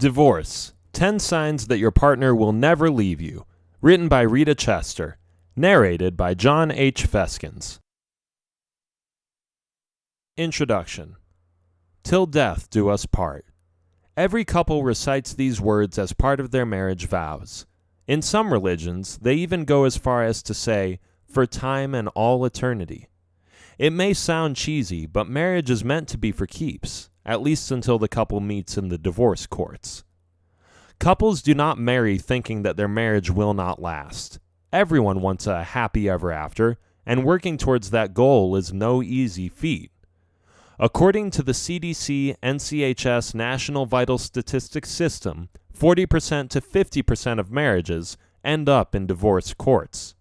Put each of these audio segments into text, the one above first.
Divorce: 10 Signs That Your Partner Will Never Leave You. Written by Rita Chester. Narrated by John H. Feskins. Introduction. Till death do us part. Every couple recites these words as part of their marriage vows. In some religions, they even go as far as to say, for time and all eternity. It may sound cheesy, but marriage is meant to be for keeps, at least until the couple meets in the divorce courts. Couples do not marry thinking that their marriage will not last. Everyone wants a happy ever after, and working towards that goal is no easy feat. According to the CDC NCHS National Vital Statistics System, 40% to 50% of marriages end up in divorce courts.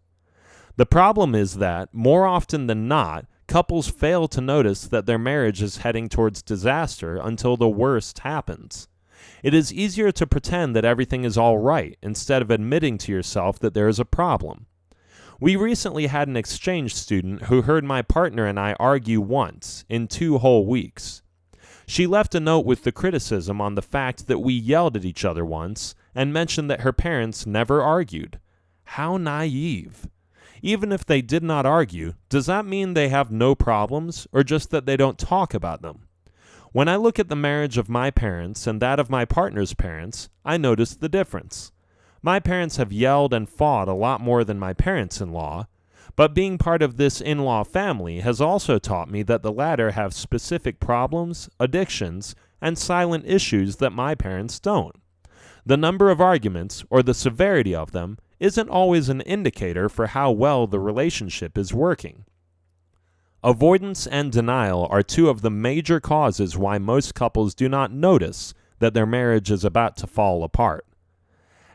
The problem is that, more often than not, couples fail to notice that their marriage is heading towards disaster until the worst happens. It is easier to pretend that everything is all right instead of admitting to yourself that there is a problem. We recently had an exchange student who heard my partner and I argue once in 2 whole weeks. She left a note with the criticism on the fact that we yelled at each other once and mentioned that her parents never argued. How naive! Even if they did not argue, does that mean they have no problems or just that they don't talk about them? When I look at the marriage of my parents and that of my partner's parents, I notice the difference. My parents have yelled and fought a lot more than my parents-in-law, but being part of this in-law family has also taught me that the latter have specific problems, addictions, and silent issues that my parents don't. The number of arguments, or the severity of them, isn't always an indicator for how well the relationship is working. Avoidance and denial are 2 of the major causes why most couples do not notice that their marriage is about to fall apart.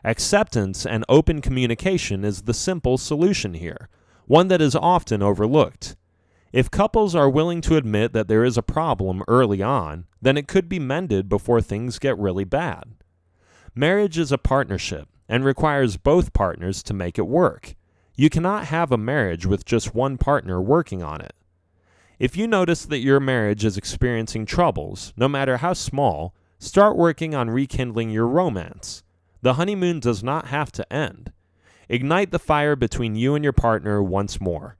Acceptance and open communication is the simple solution here, one that is often overlooked. If couples are willing to admit that there is a problem early on, then it could be mended before things get really bad. Marriage is a partnership and requires both partners to make it work. You cannot have a marriage with just one partner working on it. If you notice that your marriage is experiencing troubles, no matter how small, start working on rekindling your romance. The honeymoon does not have to end. Ignite the fire between you and your partner once more.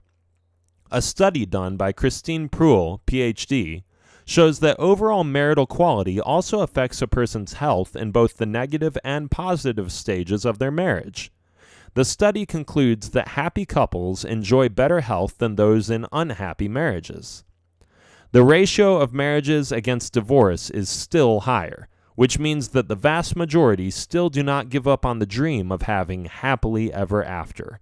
A study done by Christine Pruill, Ph.D., shows that overall marital quality also affects a person's health in both the negative and positive stages of their marriage. The study concludes that happy couples enjoy better health than those in unhappy marriages. The ratio of marriages against divorce is still higher, which means that the vast majority still do not give up on the dream of having happily ever after.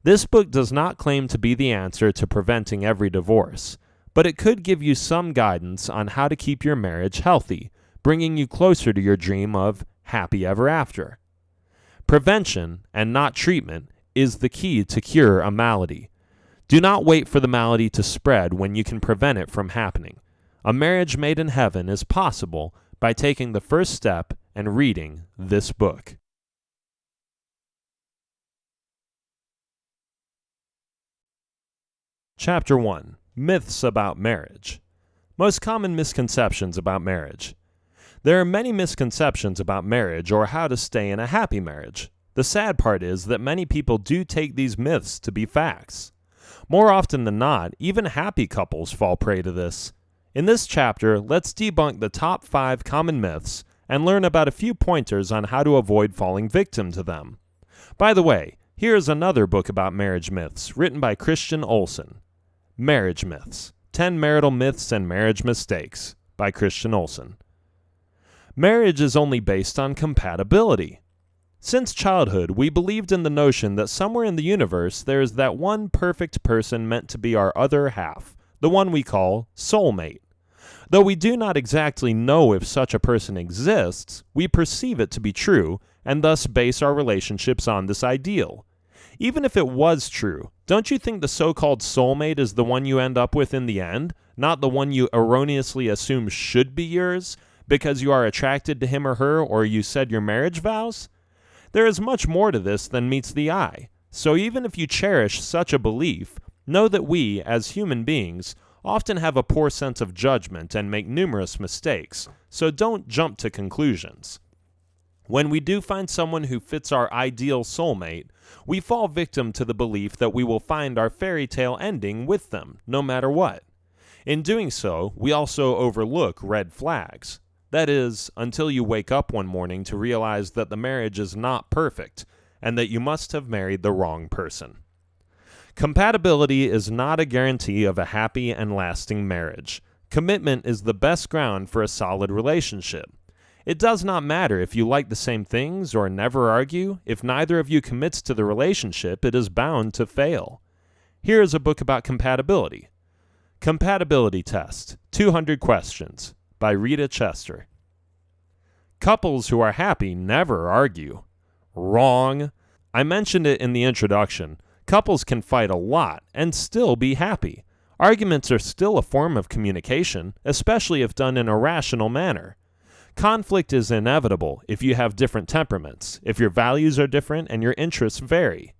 This book does not claim to be the answer to preventing every divorce, but it could give you some guidance on how to keep your marriage healthy, bringing you closer to your dream of happy ever after. Prevention, and not treatment, is the key to cure a malady. Do not wait for the malady to spread when you can prevent it from happening. A marriage made in heaven is possible by taking the first step and reading this book. Chapter 1. Myths about marriage. Most common misconceptions about marriage. There are many misconceptions about marriage or how to stay in a happy marriage. The sad part is that many people do take these myths to be facts. More often than not, even happy couples fall prey to this. In this chapter, let's debunk the top 5 common myths and learn about a few pointers on how to avoid falling victim to them. By the way, here is another book about marriage myths written by Christian Olson. Marriage Myths: 10 Marital Myths and Marriage Mistakes by Christian Olson. Marriage is only based on compatibility. Since childhood, we believed in the notion that somewhere in the universe there is that one perfect person meant to be our other half, the one we call soulmate. Though we do not exactly know if such a person exists, we perceive it to be true and thus base our relationships on this ideal. Even if it was true, don't you think the so-called soulmate is the one you end up with in the end, not the one you erroneously assume should be yours because you are attracted to him or her or you said your marriage vows? There is much more to this than meets the eye, so even if you cherish such a belief, know that we, as human beings, often have a poor sense of judgment and make numerous mistakes, so don't jump to conclusions. When we do find someone who fits our ideal soulmate, we fall victim to the belief that we will find our fairy tale ending with them, no matter what. In doing so, we also overlook red flags. That is, until you wake up one morning to realize that the marriage is not perfect and that you must have married the wrong person. Compatibility is not a guarantee of a happy and lasting marriage. Commitment is the best ground for a solid relationship. It does not matter if you like the same things or never argue. If neither of you commits to the relationship, it is bound to fail. Here is a book about compatibility. Compatibility Test, 200 Questions, by Rita Chester. Couples who are happy never argue. Wrong. I mentioned it in the introduction. Couples can fight a lot and still be happy. Arguments are still a form of communication, especially if done in a rational manner. Conflict is inevitable if you have different temperaments, if your values are different and your interests vary.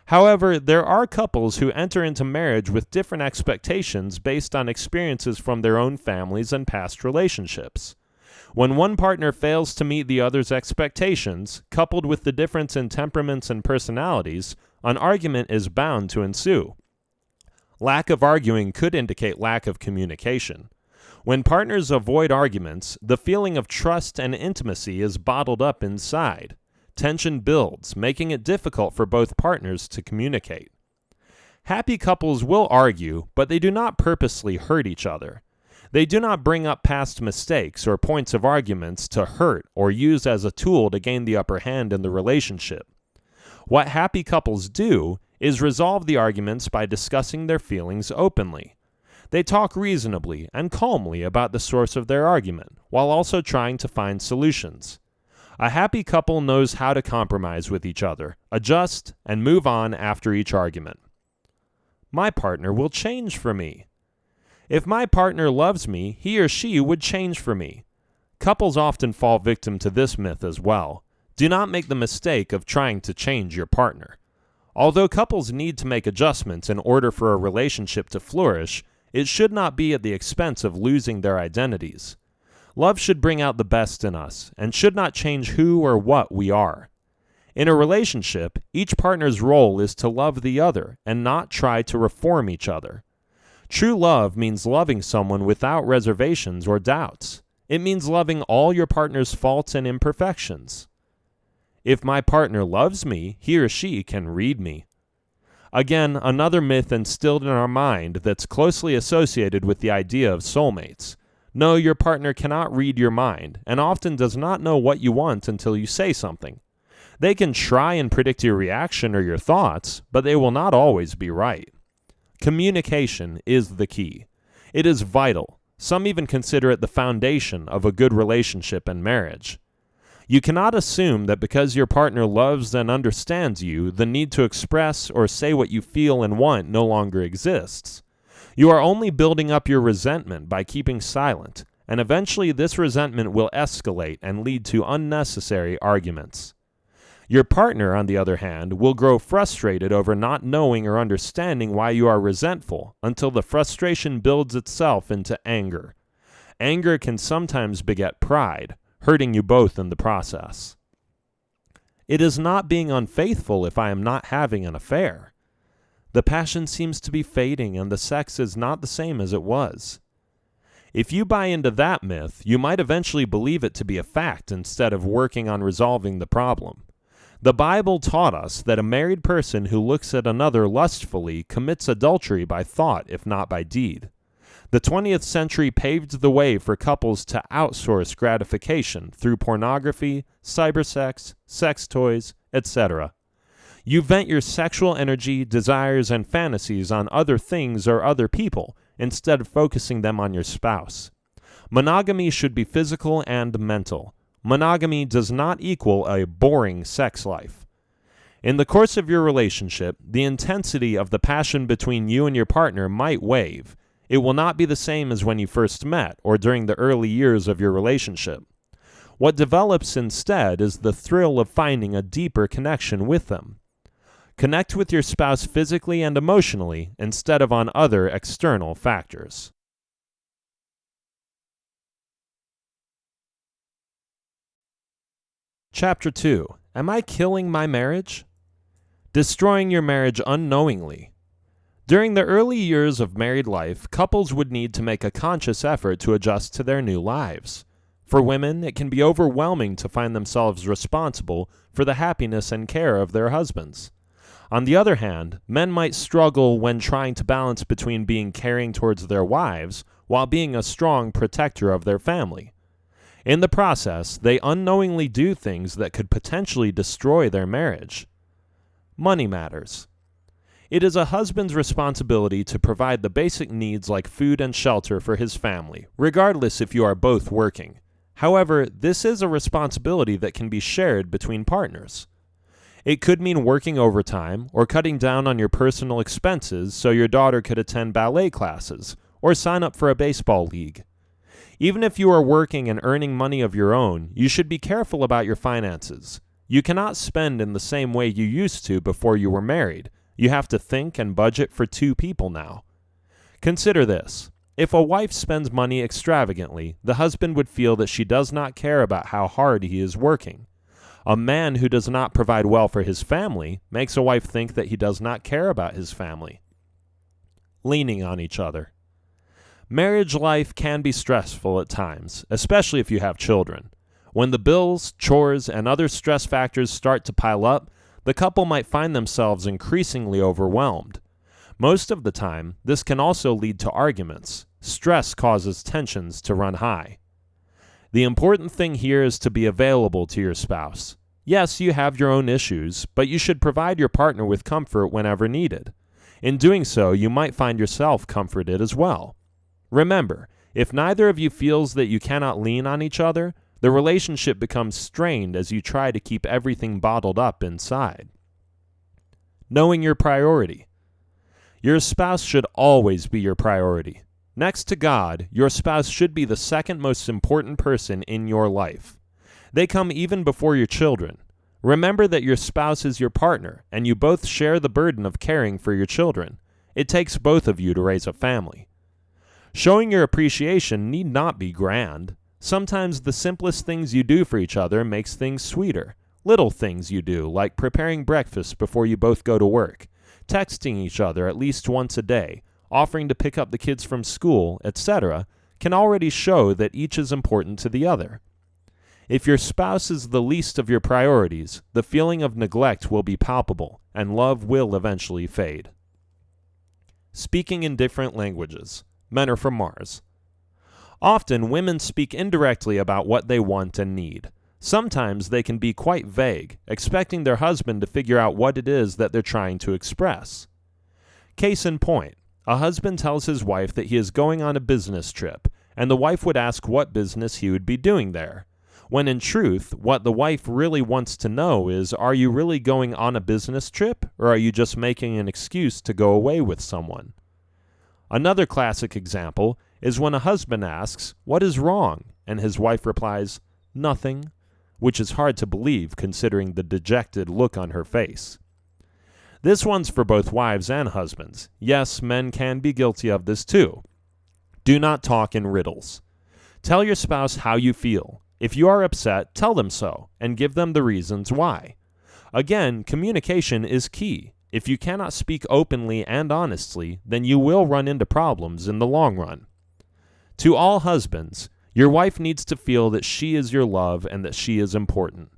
However, there are couples who enter into marriage with different expectations based on experiences from their own families and past relationships. When one partner fails to meet the other's expectations, coupled with the difference in temperaments and personalities, an argument is bound to ensue. Lack of arguing could indicate lack of communication. When partners avoid arguments, the feeling of trust and intimacy is bottled up inside. Tension builds, making it difficult for both partners to communicate. Happy couples will argue, but they do not purposely hurt each other. They do not bring up past mistakes or points of arguments to hurt or use as a tool to gain the upper hand in the relationship. What happy couples do is resolve the arguments by discussing their feelings openly. They talk reasonably and calmly about the source of their argument, while also trying to find solutions. A happy couple knows how to compromise with each other, adjust, and move on after each argument. My partner will change for me. If my partner loves me, he or she would change for me. Couples often fall victim to this myth as well. Do not make the mistake of trying to change your partner. Although couples need to make adjustments in order for a relationship to flourish, it should not be at the expense of losing their identities. Love should bring out the best in us and should not change who or what we are. In a relationship, each partner's role is to love the other and not try to reform each other. True love means loving someone without reservations or doubts. It means loving all your partner's faults and imperfections. If my partner loves me, he or she can read me. Again, another myth instilled in our mind that's closely associated with the idea of soulmates. No, your partner cannot read your mind, and often does not know what you want until you say something. They can try and predict your reaction or your thoughts, but they will not always be right. Communication is the key. It is vital. Some even consider it the foundation of a good relationship and marriage. You cannot assume that because your partner loves and understands you, the need to express or say what you feel and want no longer exists. You are only building up your resentment by keeping silent, and eventually this resentment will escalate and lead to unnecessary arguments. Your partner, on the other hand, will grow frustrated over not knowing or understanding why you are resentful until the frustration builds itself into anger. Anger can sometimes beget pride, hurting you both in the process. It is not being unfaithful if I am not having an affair. The passion seems to be fading and the sex is not the same as it was. If you buy into that myth, you might eventually believe it to be a fact instead of working on resolving the problem. The Bible taught us that a married person who looks at another lustfully commits adultery by thought, if not by deed. The 20th century paved the way for couples to outsource gratification through pornography, cybersex, sex toys, etc. You vent your sexual energy, desires, and fantasies on other things or other people instead of focusing them on your spouse. Monogamy should be physical and mental. Monogamy does not equal a boring sex life. In the course of your relationship, the intensity of the passion between you and your partner might wave. It will not be the same as when you first met or during the early years of your relationship. What develops instead is the thrill of finding a deeper connection with them. Connect with your spouse physically and emotionally instead of on other external factors. Chapter 2. Am I killing my marriage? Destroying your marriage unknowingly. During the early years of married life, couples would need to make a conscious effort to adjust to their new lives. For women, it can be overwhelming to find themselves responsible for the happiness and care of their husbands. On the other hand, men might struggle when trying to balance between being caring towards their wives while being a strong protector of their family. In the process, they unknowingly do things that could potentially destroy their marriage. Money matters. It is a husband's responsibility to provide the basic needs like food and shelter for his family, regardless if you are both working. However, this is a responsibility that can be shared between partners. It could mean working overtime or cutting down on your personal expenses so your daughter could attend ballet classes or sign up for a baseball league. Even if you are working and earning money of your own, you should be careful about your finances. You cannot spend in the same way you used to before you were married. You have to think and budget for 2 people now. Consider this. If a wife spends money extravagantly, the husband would feel that she does not care about how hard he is working. A man who does not provide well for his family makes a wife think that he does not care about his family. Leaning on each other. Marriage life can be stressful at times, especially if you have children. When the bills, chores, and other stress factors start to pile up, the couple might find themselves increasingly overwhelmed. Most of the time, this can also lead to arguments. Stress causes tensions to run high. The important thing here is to be available to your spouse. Yes, you have your own issues, but you should provide your partner with comfort whenever needed. In doing so, you might find yourself comforted as well. Remember, if neither of you feels that you cannot lean on each other, the relationship becomes strained as you try to keep everything bottled up inside. Knowing your priority. Your spouse should always be your priority. Next to God, your spouse should be the second most important person in your life. They come even before your children. Remember that your spouse is your partner, and you both share the burden of caring for your children. It takes both of you to raise a family. Showing your appreciation need not be grand. Sometimes the simplest things you do for each other makes things sweeter. Little things you do, like preparing breakfast before you both go to work, texting each other at least once a day, offering to pick up the kids from school, etc., can already show that each is important to the other. If your spouse is the least of your priorities, the feeling of neglect will be palpable, and love will eventually fade. Speaking in different languages. Men are from Mars. Often, women speak indirectly about what they want and need. Sometimes they can be quite vague, expecting their husband to figure out what it is that they're trying to express. Case in point, a husband tells his wife that he is going on a business trip, and the wife would ask what business he would be doing there. When in truth, what the wife really wants to know is, are you really going on a business trip, or are you just making an excuse to go away with someone? Another classic example is when a husband asks, "What is wrong?" and his wife replies, "Nothing," which is hard to believe considering the dejected look on her face. This one's for both wives and husbands. Yes, men can be guilty of this too. Do not talk in riddles. Tell your spouse how you feel. If you are upset, tell them so, and give them the reasons why. Again, communication is key. If you cannot speak openly and honestly, then you will run into problems in the long run. To all husbands, your wife needs to feel that she is your love and that she is important.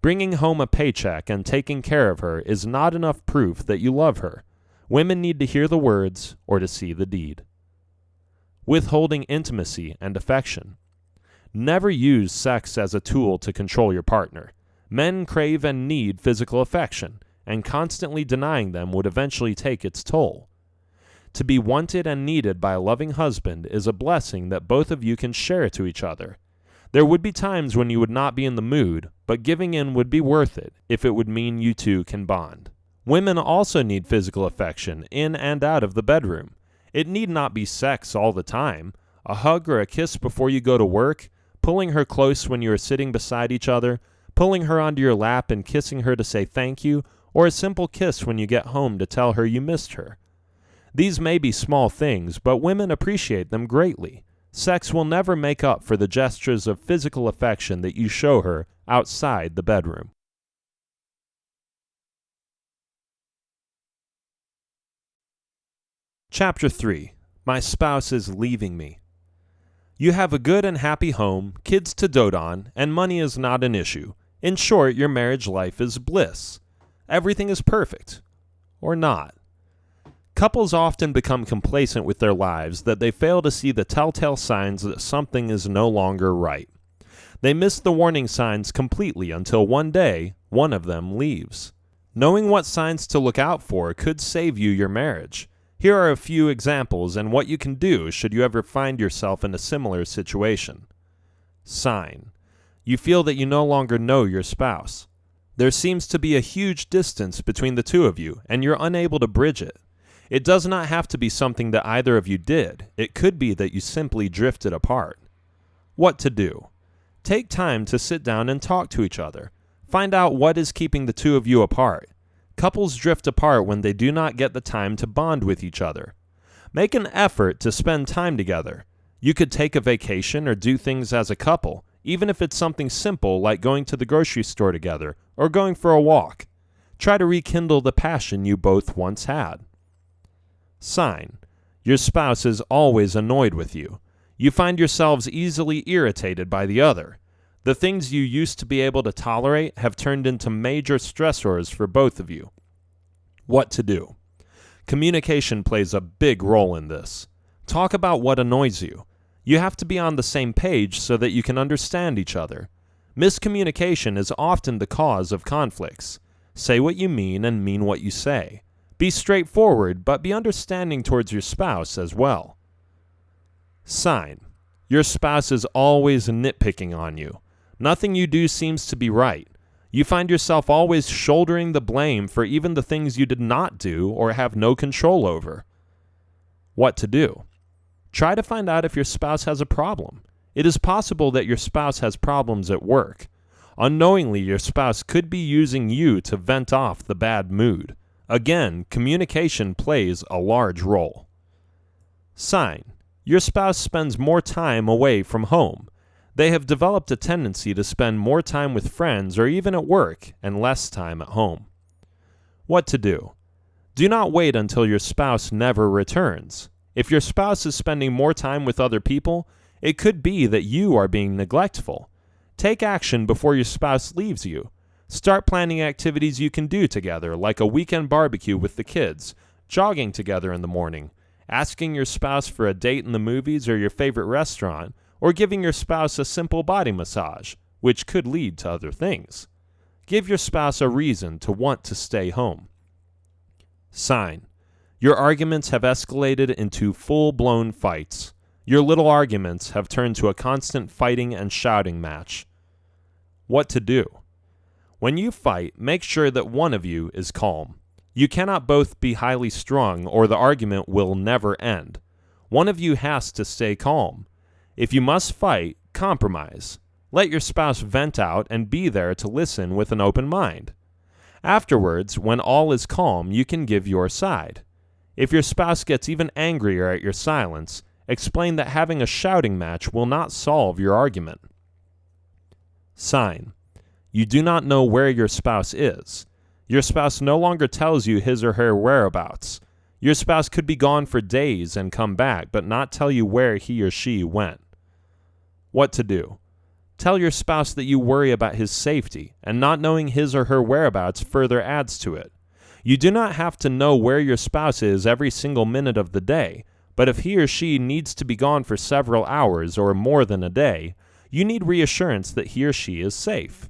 Bringing home a paycheck and taking care of her is not enough proof that you love her. Women need to hear the words or to see the deed. Withholding intimacy and affection. Never use sex as a tool to control your partner. Men crave and need physical affection, and constantly denying them would eventually take its toll. To be wanted and needed by a loving husband is a blessing that both of you can share to each other. There would be times when you would not be in the mood, but giving in would be worth it if it would mean you two can bond. Women also need physical affection in and out of the bedroom. It need not be sex all the time. A hug or a kiss before you go to work, pulling her close when you are sitting beside each other, pulling her onto your lap and kissing her to say thank you, or a simple kiss when you get home to tell her you missed her. These may be small things, but women appreciate them greatly. Sex will never make up for the gestures of physical affection that you show her outside the bedroom. Chapter 3. My spouse is leaving me. You have a good and happy home, kids to dote on, and money is not an issue. In short, your marriage life is bliss. Everything is perfect. Or not. Couples often become complacent with their lives that they fail to see the telltale signs that something is no longer right. They miss the warning signs completely until one day, one of them leaves. Knowing what signs to look out for could save you your marriage. Here are a few examples and what you can do should you ever find yourself in a similar situation. Sign. You feel that you no longer know your spouse. There seems to be a huge distance between the two of you, and you're unable to bridge it. It does not have to be something that either of you did. It could be that you simply drifted apart. What to do? Take time to sit down and talk to each other. Find out what is keeping the two of you apart. Couples drift apart when they do not get the time to bond with each other. Make an effort to spend time together. You could take a vacation or do things as a couple, even if it's something simple like going to the grocery store together or going for a walk. Try to rekindle the passion you both once had. Sign. Your spouse is always annoyed with you. You find yourselves easily irritated by the other. The things you used to be able to tolerate have turned into major stressors for both of you. What to do? Communication plays a big role in this. Talk about what annoys you. You have to be on the same page so that you can understand each other. Miscommunication is often the cause of conflicts. Say what you mean and mean what you say. Be straightforward, but be understanding towards your spouse as well. Sign. Your spouse is always nitpicking on you. Nothing you do seems to be right. You find yourself always shouldering the blame for even the things you did not do or have no control over. What to do? Try to find out if your spouse has a problem. It is possible that your spouse has problems at work. Unknowingly, your spouse could be using you to vent off the bad mood. Again, communication plays a large role. Sign. Your spouse spends more time away from home. They have developed a tendency to spend more time with friends or even at work and less time at home. What to do? Do not wait until your spouse never returns. If your spouse is spending more time with other people, it could be that you are being neglectful. Take action before your spouse leaves you. Start planning activities you can do together, like a weekend barbecue with the kids, jogging together in the morning, asking your spouse for a date in the movies or your favorite restaurant, or giving your spouse a simple body massage, which could lead to other things. Give your spouse a reason to want to stay home. Sign. Your arguments have escalated into full-blown fights. Your little arguments have turned to a constant fighting and shouting match. What to do? When you fight, make sure that one of you is calm. You cannot both be highly strung or the argument will never end. One of you has to stay calm. If you must fight, compromise. Let your spouse vent out and be there to listen with an open mind. Afterwards, when all is calm, you can give your side. If your spouse gets even angrier at your silence, explain that having a shouting match will not solve your argument. Sign. You do not know where your spouse is. Your spouse no longer tells you his or her whereabouts. Your spouse could be gone for days and come back, but not tell you where he or she went. What to do? Tell your spouse that you worry about his safety, and not knowing his or her whereabouts further adds to it. You do not have to know where your spouse is every single minute of the day, but if he or she needs to be gone for several hours or more than a day, you need reassurance that he or she is safe.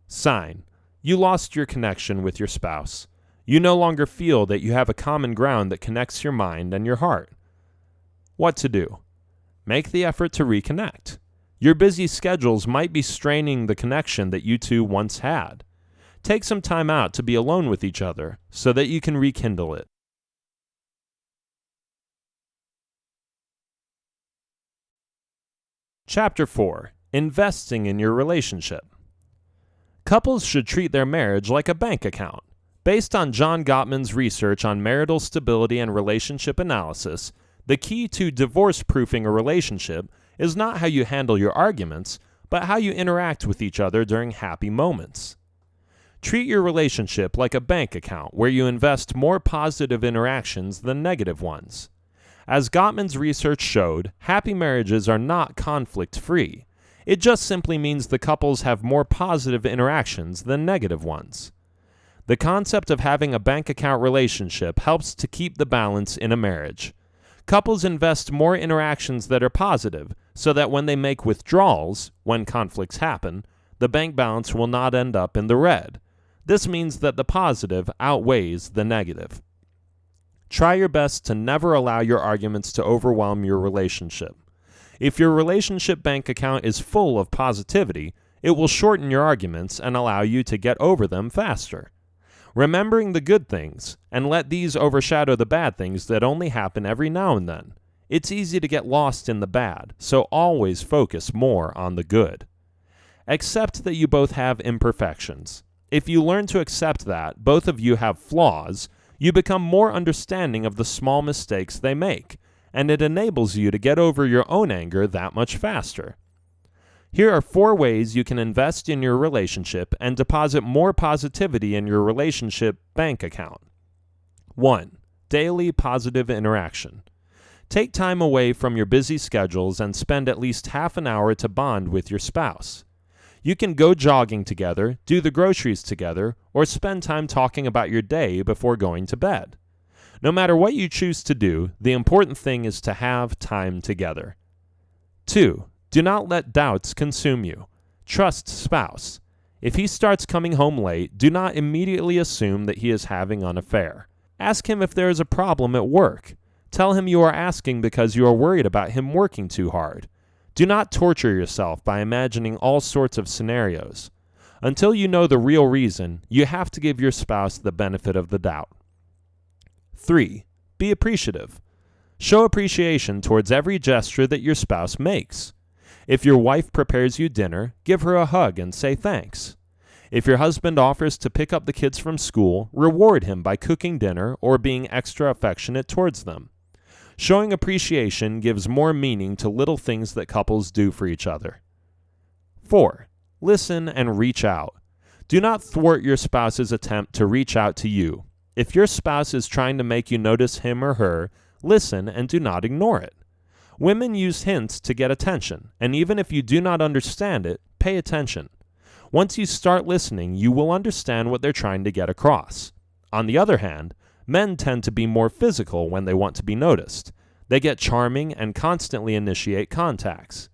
Sign. You lost your connection with your spouse. You no longer feel that you have a common ground that connects your mind and your heart. What to do? Make the effort to reconnect. Your busy schedules might be straining the connection that you two once had. Take some time out to be alone with each other so that you can rekindle it. Chapter 4. Investing in your relationship. Couples should treat their marriage like a bank account. Based on John Gottman's research on marital stability and relationship analysis, the key to divorce-proofing a relationship is not how you handle your arguments, but how you interact with each other during happy moments. Treat your relationship like a bank account where you invest more positive interactions than negative ones. As Gottman's research showed, happy marriages are not conflict-free. It just simply means the couples have more positive interactions than negative ones. The concept of having a bank account relationship helps to keep the balance in a marriage. Couples invest more interactions that are positive so that when they make withdrawals, when conflicts happen, the bank balance will not end up in the red. This means that the positive outweighs the negative. Try your best to never allow your arguments to overwhelm your relationship. If your relationship bank account is full of positivity, it will shorten your arguments and allow you to get over them faster. Remembering the good things, and let these overshadow the bad things that only happen every now and then. It's easy to get lost in the bad, so always focus more on the good. Accept that you both have imperfections. If you learn to accept that both of you have flaws, you become more understanding of the small mistakes they make, and it enables you to get over your own anger that much faster. Here are 4 ways you can invest in your relationship and deposit more positivity in your relationship bank account. 1. Daily positive interaction. Take time away from your busy schedules and spend at least half an hour to bond with your spouse. You can go jogging together, do the groceries together, or spend time talking about your day before going to bed. No matter what you choose to do, the important thing is to have time together. 2. Do not let doubts consume you. Trust spouse. If he starts coming home late, do not immediately assume that he is having an affair. Ask him if there is a problem at work. Tell him you are asking because you are worried about him working too hard. Do not torture yourself by imagining all sorts of scenarios. Until you know the real reason, you have to give your spouse the benefit of the doubt. 3. Be appreciative. Show appreciation towards every gesture that your spouse makes. If your wife prepares you dinner, give her a hug and say thanks. If your husband offers to pick up the kids from school, reward him by cooking dinner or being extra affectionate towards them. Showing appreciation gives more meaning to little things that couples do for each other. 4. Listen and reach out. Do not thwart your spouse's attempt to reach out to you. If your spouse is trying to make you notice him or her, listen and do not ignore it. Women use hints to get attention, and even if you do not understand it, pay attention. Once you start listening, you will understand what they're trying to get across. On the other hand, men tend to be more physical when they want to be noticed. They get charming and constantly initiate contacts.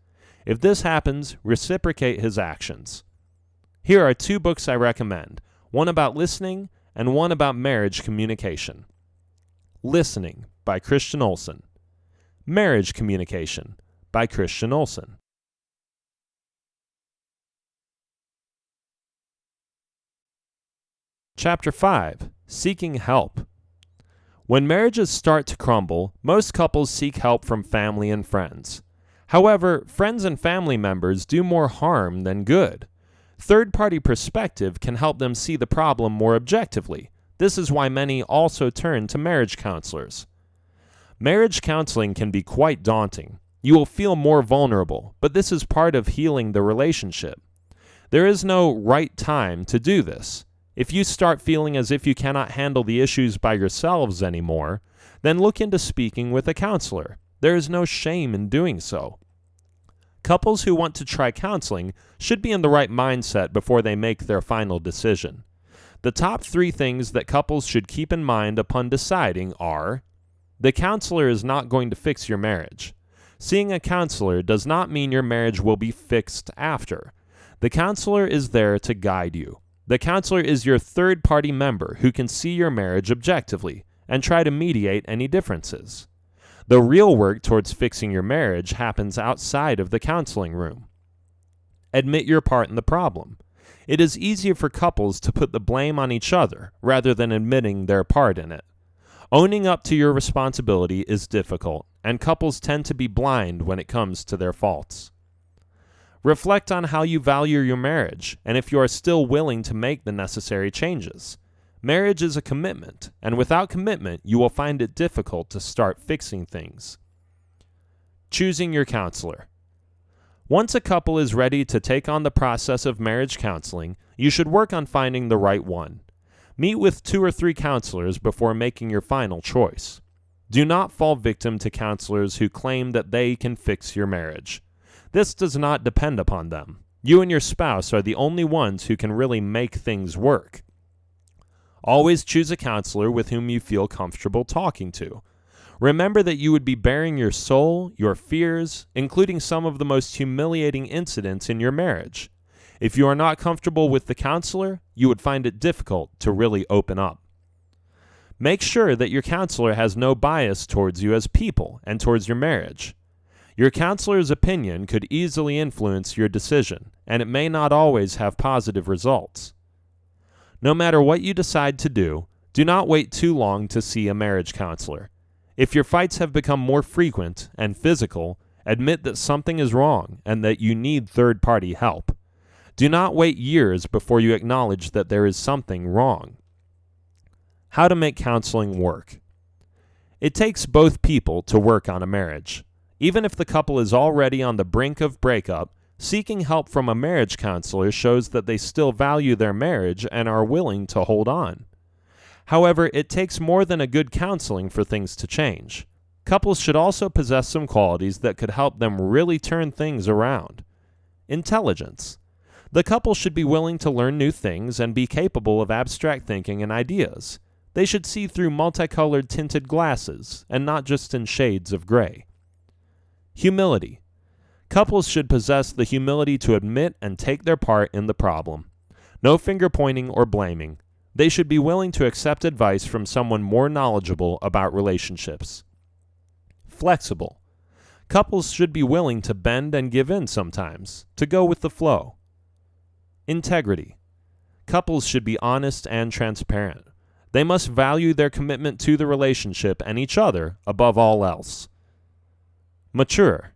If this happens, reciprocate his actions. Here are 2 books I recommend, one about listening and one about marriage communication. Listening by Christian Olson. Marriage Communication by Christian Olson. Chapter 5. Seeking Help. When marriages start to crumble, most couples seek help from family and friends. However, friends and family members do more harm than good. Third-party perspective can help them see the problem more objectively. This is why many also turn to marriage counselors. Marriage counseling can be quite daunting. You will feel more vulnerable, but this is part of healing the relationship. There is no right time to do this. If you start feeling as if you cannot handle the issues by yourselves anymore, then look into speaking with a counselor. There is no shame in doing so. Couples who want to try counseling should be in the right mindset before they make their final decision. The top 3 things that couples should keep in mind upon deciding are: the counselor is not going to fix your marriage. Seeing a counselor does not mean your marriage will be fixed after. The counselor is there to guide you. The counselor is your third-party member who can see your marriage objectively and try to mediate any differences. The real work towards fixing your marriage happens outside of the counseling room. Admit your part in the problem. It is easier for couples to put the blame on each other rather than admitting their part in it. Owning up to your responsibility is difficult, and couples tend to be blind when it comes to their faults. Reflect on how you value your marriage and if you are still willing to make the necessary changes. Marriage is a commitment, and without commitment, you will find it difficult to start fixing things. Choosing your counselor. Once a couple is ready to take on the process of marriage counseling, you should work on finding the right one. Meet with 2 or 3 counselors before making your final choice. Do not fall victim to counselors who claim that they can fix your marriage. This does not depend upon them. You and your spouse are the only ones who can really make things work. Always choose a counselor with whom you feel comfortable talking to. Remember that you would be bearing your soul, your fears, including some of the most humiliating incidents in your marriage. If you are not comfortable with the counselor, you would find it difficult to really open up. Make sure that your counselor has no bias towards you as people and towards your marriage. Your counselor's opinion could easily influence your decision, and it may not always have positive results. No matter what you decide to do not wait too long to see a marriage counselor. If your fights have become more frequent and physical, admit that something is wrong and that you need third-party help. Do not wait years before you acknowledge that there is something wrong. How to make counseling work. It takes both people to work on a marriage. Even if the couple is already on the brink of breakup, seeking help from a marriage counselor shows that they still value their marriage and are willing to hold on. However, it takes more than a good counseling for things to change. Couples should also possess some qualities that could help them really turn things around. Intelligence. The couple should be willing to learn new things and be capable of abstract thinking and ideas. They should see through multicolored tinted glasses and not just in shades of gray. Humility. Couples should possess the humility to admit and take their part in the problem. No finger pointing or blaming. They should be willing to accept advice from someone more knowledgeable about relationships. Flexible. Couples should be willing to bend and give in sometimes, to go with the flow. Integrity. Couples should be honest and transparent. They must value their commitment to the relationship and each other above all else. Mature.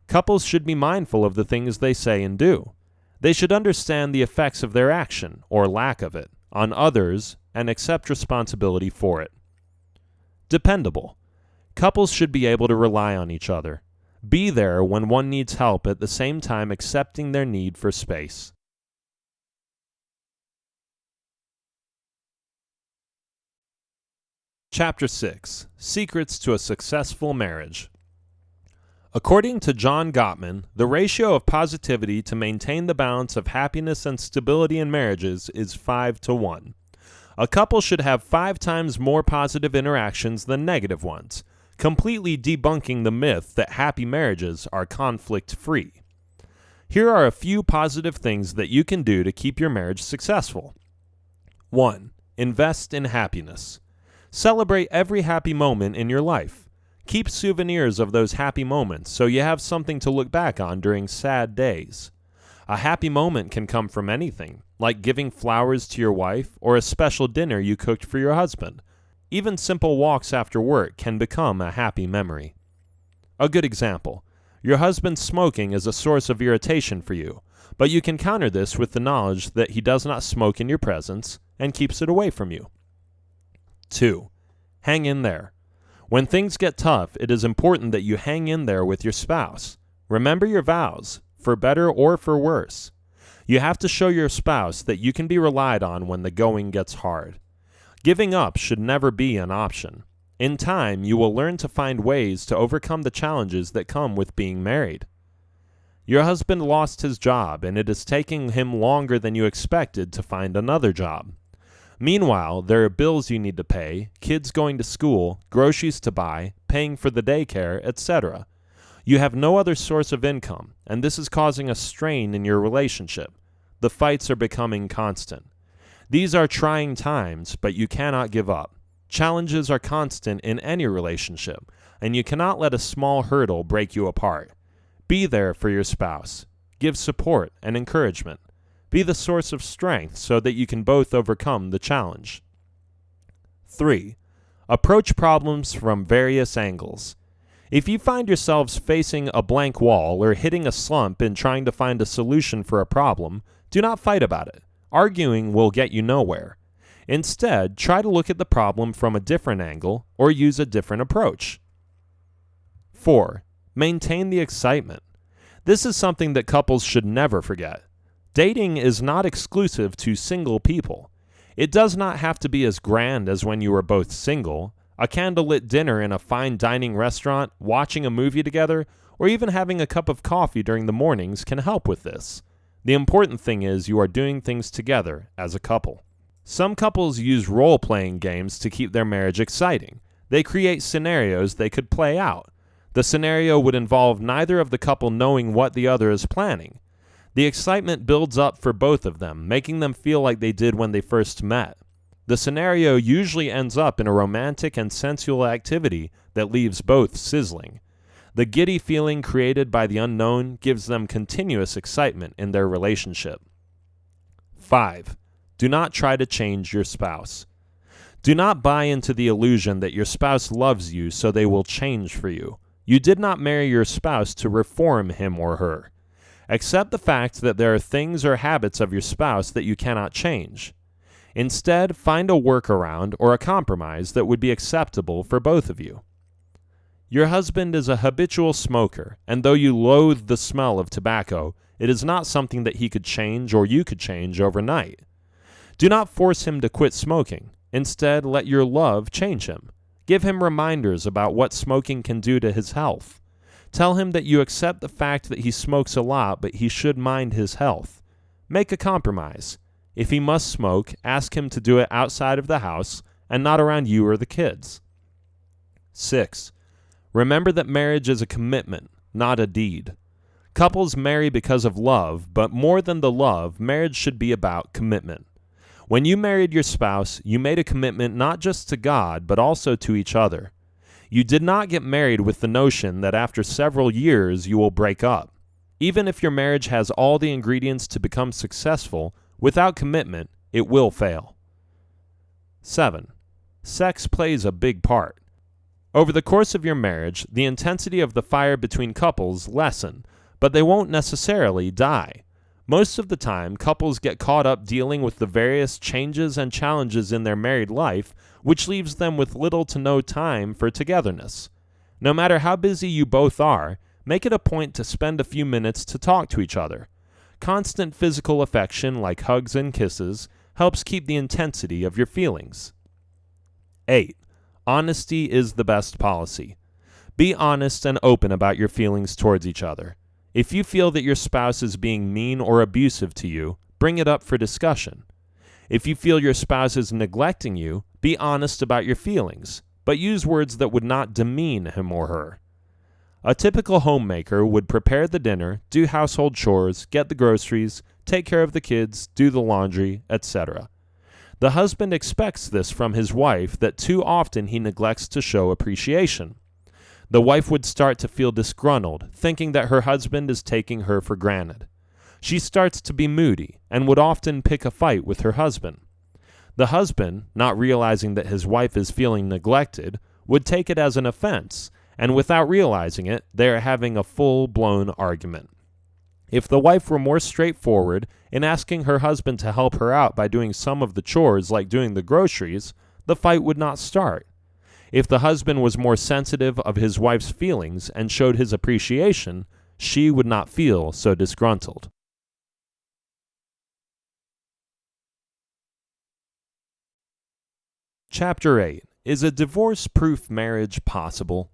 Couples should be mindful of the things they say and do. They should understand the effects of their action, or lack of it, on others and accept responsibility for it. Dependable. Couples should be able to rely on each other. Be there when one needs help at the same time accepting their need for space. Chapter 6. Secrets to a Successful Marriage. According to John Gottman, the ratio of positivity to maintain the balance of happiness and stability in marriages is 5-to-1. A couple should have 5 times more positive interactions than negative ones, completely debunking the myth that happy marriages are conflict-free. Here are a few positive things that you can do to keep your marriage successful. 1. Invest in happiness. Celebrate every happy moment in your life. Keep souvenirs of those happy moments so you have something to look back on during sad days. A happy moment can come from anything, like giving flowers to your wife or a special dinner you cooked for your husband. Even simple walks after work can become a happy memory. A good example. Your husband smoking is a source of irritation for you, but you can counter this with the knowledge that he does not smoke in your presence and keeps it away from you. 2. Hang in there. When things get tough, it is important that you hang in there with your spouse. Remember your vows, for better or for worse. You have to show your spouse that you can be relied on when the going gets hard. Giving up should never be an option. In time, you will learn to find ways to overcome the challenges that come with being married. Your husband lost his job, and it is taking him longer than you expected to find another job. Meanwhile, there are bills you need to pay, kids going to school, groceries to buy, paying for the daycare, etc. You have no other source of income, and this is causing a strain in your relationship. The fights are becoming constant. These are trying times, but you cannot give up. Challenges are constant in any relationship, and you cannot let a small hurdle break you apart. Be there for your spouse. Give support and encouragement. Be the source of strength so that you can both overcome the challenge. 3. Approach problems from various angles. If you find yourselves facing a blank wall or hitting a slump in trying to find a solution for a problem, do not fight about it. Arguing will get you nowhere. Instead, try to look at the problem from a different angle or use a different approach. 4. Maintain the excitement. This is something that couples should never forget. Dating is not exclusive to single people. It does not have to be as grand as when you are both single. A candlelit dinner in a fine dining restaurant, watching a movie together, or even having a cup of coffee during the mornings can help with this. The important thing is you are doing things together as a couple. Some couples use role-playing games to keep their marriage exciting. They create scenarios they could play out. The scenario would involve neither of the couple knowing what the other is planning. The excitement builds up for both of them, making them feel like they did when they first met. The scenario usually ends up in a romantic and sensual activity that leaves both sizzling. The giddy feeling created by the unknown gives them continuous excitement in their relationship. 5. Do not try to change your spouse. Do not buy into the illusion that your spouse loves you so they will change for you. You did not marry your spouse to reform him or her. Accept the fact that there are things or habits of your spouse that you cannot change. Instead, find a workaround or a compromise that would be acceptable for both of you. Your husband is a habitual smoker, and though you loathe the smell of tobacco, it is not something that he could change or you could change overnight. Do not force him to quit smoking. Instead, let your love change him. Give him reminders about what smoking can do to his health. Tell him that you accept the fact that he smokes a lot, but he should mind his health. Make a compromise. If he must smoke, ask him to do it outside of the house and not around you or the kids. 6. Remember that marriage is a commitment, not a deed. Couples marry because of love, but more than the love, marriage should be about commitment. When you married your spouse, you made a commitment not just to God, but also to each other. You did not get married with the notion that after several years you will break up. Even if your marriage has all the ingredients to become successful, without commitment, it will fail. 7. Sex plays a big part. Over the course of your marriage, the intensity of the fire between couples lessen, but they won't necessarily die. Most of the time, couples get caught up dealing with the various changes and challenges in their married life, which leaves them with little to no time for togetherness. No matter how busy you both are, make it a point to spend a few minutes to talk to each other. Constant physical affection, like hugs and kisses, helps keep the intensity of your feelings. 8. Honesty is the best policy. Be honest and open about your feelings towards each other. If you feel that your spouse is being mean or abusive to you, bring it up for discussion. If you feel your spouse is neglecting you, be honest about your feelings, but use words that would not demean him or her. A typical homemaker would prepare the dinner, do household chores, get the groceries, take care of the kids, do the laundry, etc. The husband expects this from his wife that too often he neglects to show appreciation. The wife would start to feel disgruntled, thinking that her husband is taking her for granted. She starts to be moody and would often pick a fight with her husband. The husband, not realizing that his wife is feeling neglected, would take it as an offense, and without realizing it, they are having a full-blown argument. If the wife were more straightforward in asking her husband to help her out by doing some of the chores like doing the groceries, the fight would not start. If the husband was more sensitive of his wife's feelings and showed his appreciation, she would not feel so disgruntled. Chapter 8. Is a divorce-proof marriage possible?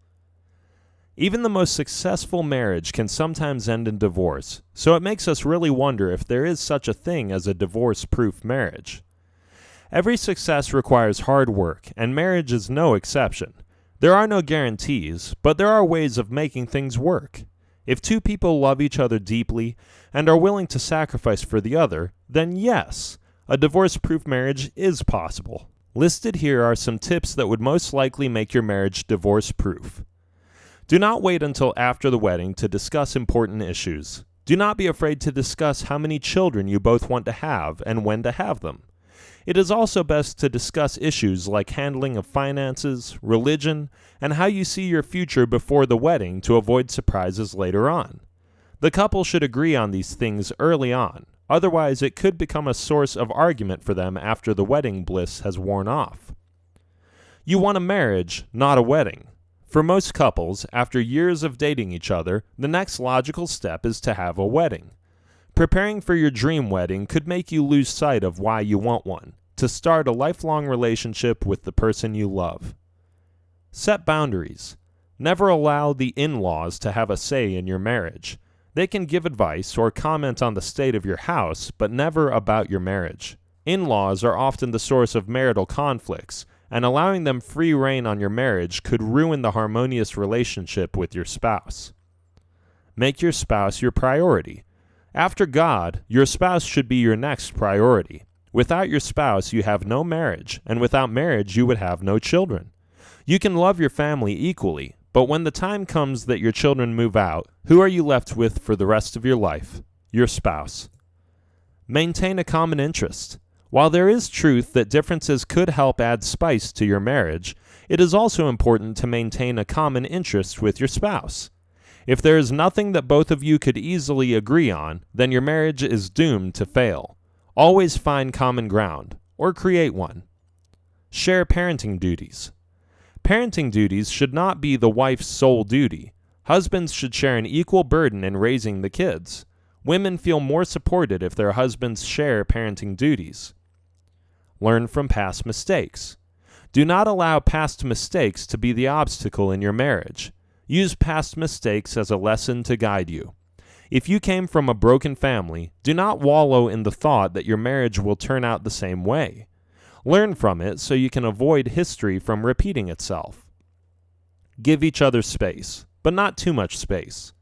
Even the most successful marriage can sometimes end in divorce, so it makes us really wonder if there is such a thing as a divorce-proof marriage. Every success requires hard work, and marriage is no exception. There are no guarantees, but there are ways of making things work. If two people love each other deeply and are willing to sacrifice for the other, then yes, a divorce-proof marriage is possible. Listed here are some tips that would most likely make your marriage divorce-proof. Do not wait until after the wedding to discuss important issues. Do not be afraid to discuss how many children you both want to have and when to have them. It is also best to discuss issues like handling of finances, religion, and how you see your future before the wedding to avoid surprises later on. The couple should agree on these things early on, otherwise it could become a source of argument for them after the wedding bliss has worn off. You want a marriage, not a wedding. For most couples, after years of dating each other, the next logical step is to have a wedding. Preparing for your dream wedding could make you lose sight of why you want one, to start a lifelong relationship with the person you love. Set boundaries. Never allow the in-laws to have a say in your marriage. They can give advice or comment on the state of your house, but never about your marriage. In-laws are often the source of marital conflicts, and allowing them free rein on your marriage could ruin the harmonious relationship with your spouse. Make your spouse your priority. After God, your spouse should be your next priority. Without your spouse, you have no marriage, and without marriage, you would have no children. You can love your family equally, but when the time comes that your children move out, who are you left with for the rest of your life? Your spouse. Maintain a common interest. While there is truth that differences could help add spice to your marriage, it is also important to maintain a common interest with your spouse. If there is nothing that both of you could easily agree on, then your marriage is doomed to fail. Always find common ground, or create one. Share parenting duties. Parenting duties should not be the wife's sole duty. Husbands should share an equal burden in raising the kids. Women feel more supported if their husbands share parenting duties. Learn from past mistakes. Do not allow past mistakes to be the obstacle in your marriage. Use past mistakes as a lesson to guide you. If you came from a broken family, do not wallow in the thought that your marriage will turn out the same way. Learn from it so you can avoid history from repeating itself. Give each other space, but not too much space.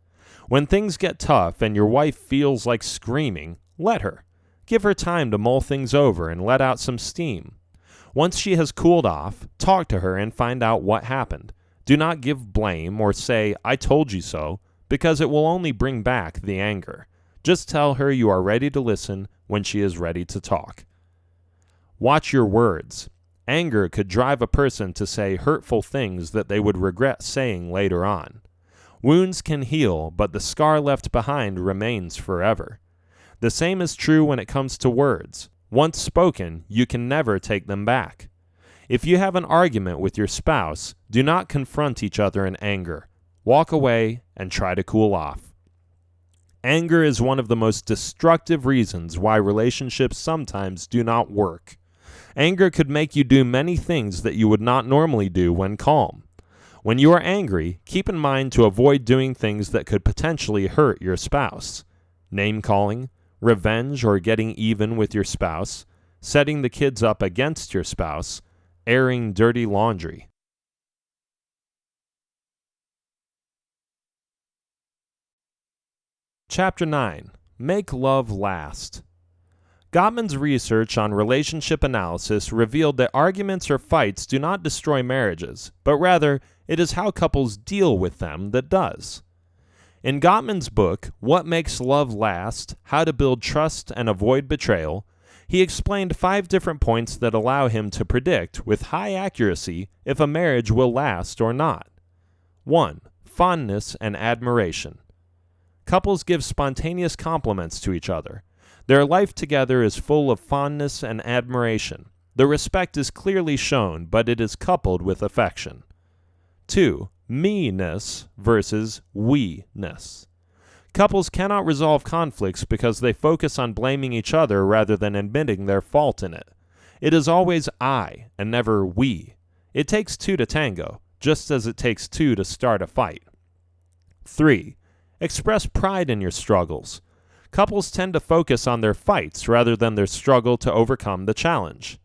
When things get tough and your wife feels like screaming, let her. Give her time to mull things over and let out some steam. Once she has cooled off, talk to her and find out what happened. Do not give blame or say, "I told you so," because it will only bring back the anger. Just tell her you are ready to listen when she is ready to talk. Watch your words. Anger could drive a person to say hurtful things that they would regret saying later on. Wounds can heal, but the scar left behind remains forever. The same is true when it comes to words. Once spoken, you can never take them back. If you have an argument with your spouse, do not confront each other in anger. Walk away and try to cool off. Anger is one of the most destructive reasons why relationships sometimes do not work. Anger could make you do many things that you would not normally do when calm. When you are angry, keep in mind to avoid doing things that could potentially hurt your spouse. Name-calling, revenge or getting even with your spouse, setting the kids up against your spouse, airing dirty laundry. Chapter 9. Make Love Last. Gottman's research on relationship analysis revealed that arguments or fights do not destroy marriages, but rather it is how couples deal with them that does. In Gottman's book, What Makes Love Last? How to Build Trust and Avoid Betrayal, he explained 5 different points that allow him to predict with high accuracy if a marriage will last or not. 1. Fondness and admiration. Couples give spontaneous compliments to each other. Their life together is full of fondness and admiration. The respect is clearly shown, but it is coupled with affection. 2. Me-ness versus we-ness. Couples cannot resolve conflicts because they focus on blaming each other rather than admitting their fault in it. It is always I and never we. It takes 2 to tango, just as it takes 2 to start a fight. 3. Express pride in your struggles. Couples tend to focus on their fights rather than their struggle to overcome the challenge.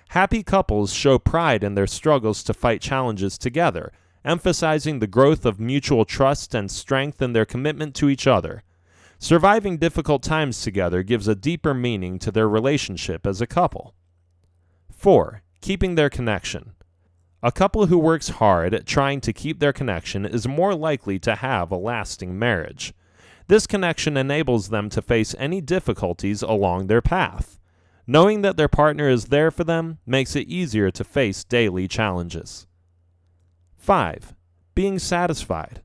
Happy couples show pride in their struggles to fight challenges together, emphasizing the growth of mutual trust and strength in their commitment to each other. Surviving difficult times together gives a deeper meaning to their relationship as a couple. 4. Keeping their connection. A couple who works hard at trying to keep their connection is more likely to have a lasting marriage. This connection enables them to face any difficulties along their path. Knowing that their partner is there for them makes it easier to face daily challenges. 5. Being satisfied.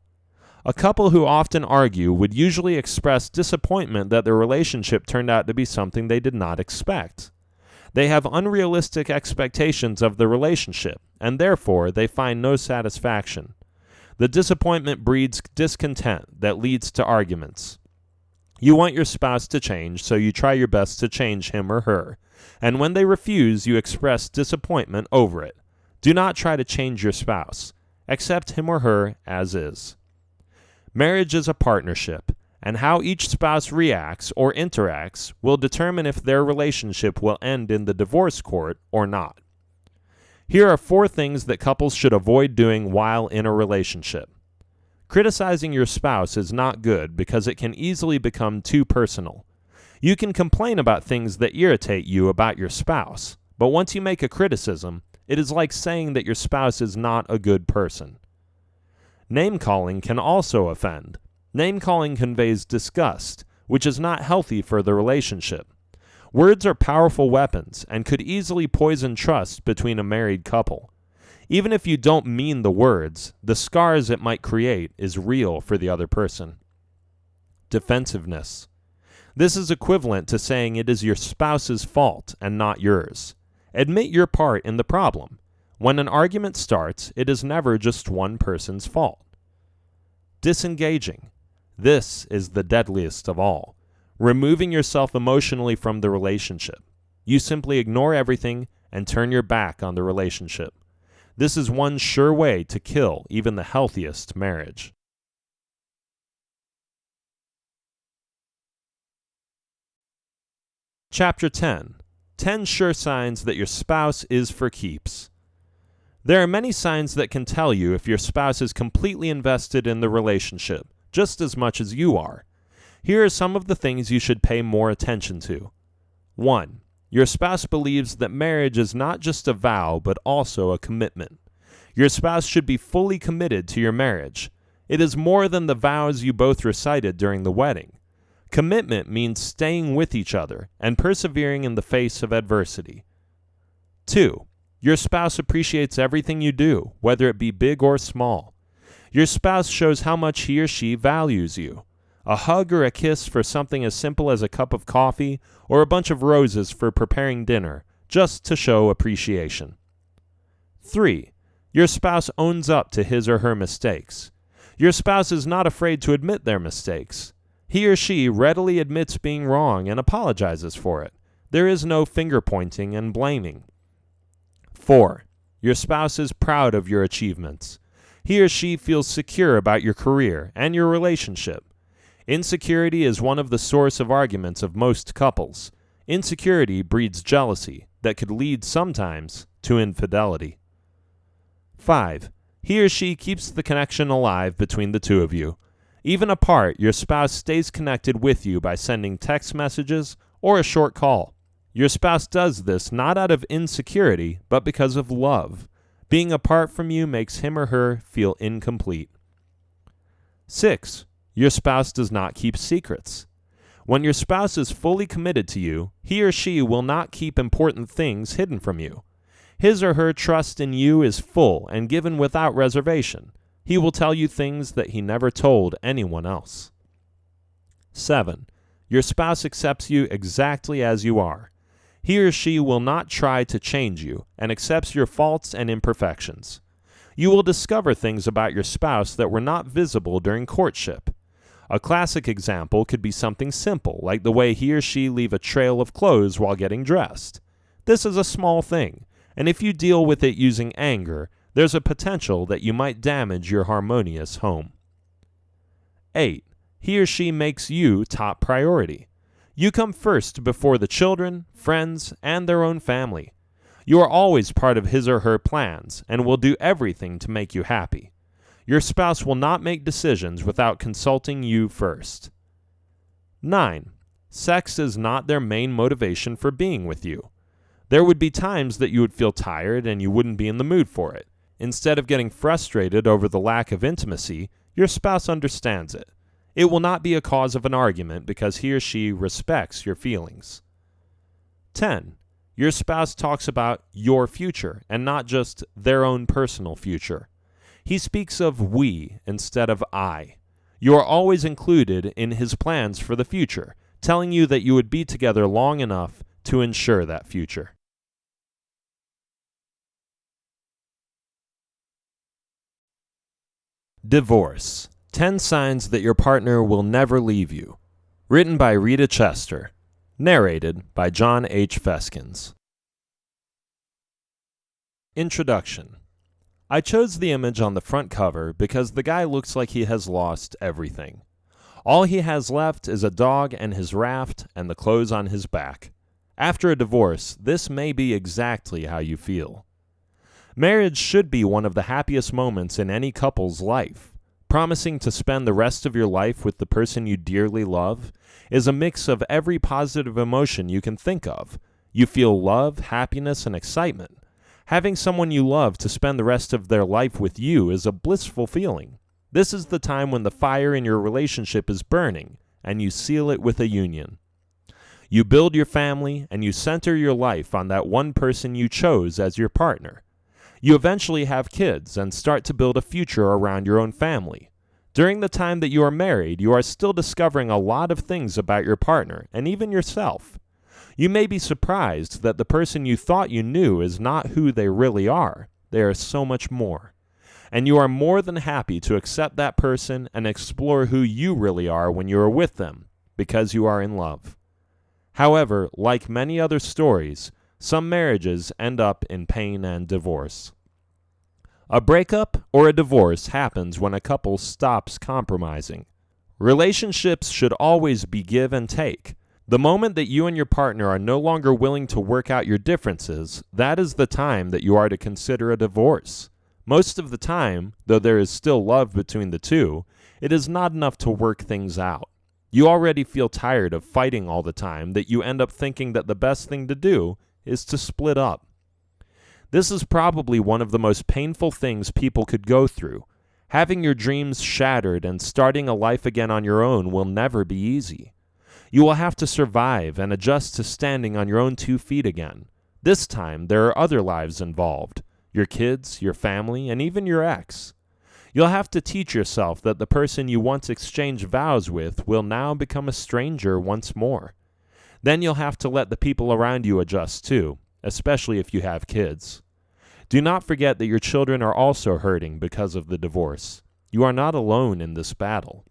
A couple who often argue would usually express disappointment that their relationship turned out to be something they did not expect. They have unrealistic expectations of the relationship, and therefore they find no satisfaction. The disappointment breeds discontent that leads to arguments. You want your spouse to change, so you try your best to change him or her. And when they refuse, you express disappointment over it. Do not try to change your spouse. Accept him or her as is. Marriage is a partnership, and how each spouse reacts or interacts will determine if their relationship will end in the divorce court or not. Here are 4 things that couples should avoid doing while in a relationship. Criticizing your spouse is not good because it can easily become too personal. You can complain about things that irritate you about your spouse, but once you make a criticism, it is like saying that your spouse is not a good person. Name-calling can also offend. Name-calling conveys disgust, which is not healthy for the relationship. Words are powerful weapons and could easily poison trust between a married couple. Even if you don't mean the words, the scars it might create is real for the other person. Defensiveness. This is equivalent to saying it is your spouse's fault and not yours. Admit your part in the problem. When an argument starts, it is never just one person's fault. Disengaging. This is the deadliest of all. Removing yourself emotionally from the relationship. You simply ignore everything and turn your back on the relationship. This is one sure way to kill even the healthiest marriage. Chapter 10. 10 sure signs that your spouse is for keeps. There are many signs that can tell you if your spouse is completely invested in the relationship, just as much as you are. Here are some of the things you should pay more attention to. 1. Your spouse believes that marriage is not just a vow, but also a commitment. Your spouse should be fully committed to your marriage. It is more than the vows you both recited during the wedding. Commitment means staying with each other and persevering in the face of adversity. 2. Your spouse appreciates everything you do, whether it be big or small. Your spouse shows how much he or she values you. A hug or a kiss for something as simple as a cup of coffee or a bunch of roses for preparing dinner, just to show appreciation. 3. Your spouse owns up to his or her mistakes. Your spouse is not afraid to admit their mistakes. He or she readily admits being wrong and apologizes for it. There is no finger-pointing and blaming. 4. Your spouse is proud of your achievements. He or she feels secure about your career and your relationship. Insecurity is one of the source of arguments of most couples. Insecurity breeds jealousy that could lead sometimes to infidelity. 5. He or she keeps the connection alive between the two of you. Even apart, your spouse stays connected with you by sending text messages or a short call. Your spouse does this not out of insecurity, but because of love. Being apart from you makes him or her feel incomplete. 6. Your spouse does not keep secrets. When your spouse is fully committed to you, he or she will not keep important things hidden from you. His or her trust in you is full and given without reservation. He will tell you things that he never told anyone else. 7. Your spouse accepts you exactly as you are. He or she will not try to change you and accepts your faults and imperfections. You will discover things about your spouse that were not visible during courtship. A classic example could be something simple, like the way he or she leave a trail of clothes while getting dressed. This is a small thing, and if you deal with it using anger, there's a potential that you might damage your harmonious home. 8. He or she makes you top priority. You come first before the children, friends, and their own family. You are always part of his or her plans and will do everything to make you happy. Your spouse will not make decisions without consulting you first. 9. Sex is not their main motivation for being with you. There would be times that you would feel tired and you wouldn't be in the mood for it. Instead of getting frustrated over the lack of intimacy, your spouse understands it. It will not be a cause of an argument because he or she respects your feelings. 10. Your spouse talks about your future and not just their own personal future. He speaks of we instead of I. You are always included in his plans for the future, telling you that you would be together long enough to ensure that future. Divorce: 10 Signs That Your Partner Will Never Leave You. Written by Rita Chester. Narrated by John H. Feskins. Introduction. I chose the image on the front cover because the guy looks like he has lost everything. All he has left is a dog and his raft and the clothes on his back. After a divorce, this may be exactly how you feel. Marriage should be one of the happiest moments in any couple's life. Promising to spend the rest of your life with the person you dearly love is a mix of every positive emotion you can think of. You feel love, happiness, and excitement. Having someone you love to spend the rest of their life with you is a blissful feeling. This is the time when the fire in your relationship is burning, and you seal it with a union. You build your family, and you center your life on that one person you chose as your partner. You eventually have kids and start to build a future around your own family. During the time that you are married, you are still discovering a lot of things about your partner and even yourself. You may be surprised that the person you thought you knew is not who they really are. They are so much more. And you are more than happy to accept that person and explore who you really are when you are with them, because you are in love. However, like many other stories, some marriages end up in pain and divorce. A breakup or a divorce happens when a couple stops compromising. Relationships should always be give and take. The moment that you and your partner are no longer willing to work out your differences, that is the time that you are to consider a divorce. Most of the time, though there is still love between the two, it is not enough to work things out. You already feel tired of fighting all the time that you end up thinking that the best thing to do is to split up. This is probably one of the most painful things people could go through. Having your dreams shattered and starting a life again on your own will never be easy. You will have to survive and adjust to standing on your own 2 feet again. This time, there are other lives involved: your kids, your family, and even your ex. You'll have to teach yourself that the person you once exchanged vows with will now become a stranger once more. Then you'll have to let the people around you adjust too, especially if you have kids. Do not forget that your children are also hurting because of the divorce. You are not alone in this battle.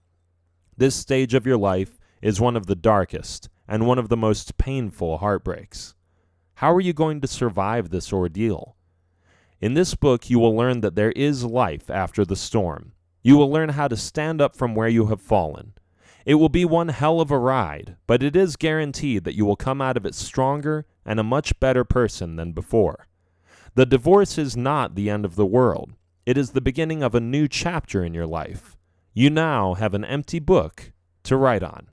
This stage of your life is one of the darkest and one of the most painful heartbreaks. How are you going to survive this ordeal? In this book, you will learn that there is life after the storm. You will learn how to stand up from where you have fallen. It will be one hell of a ride, but it is guaranteed that you will come out of it stronger and a much better person than before. The divorce is not the end of the world. It is the beginning of a new chapter in your life. You now have an empty book to write on.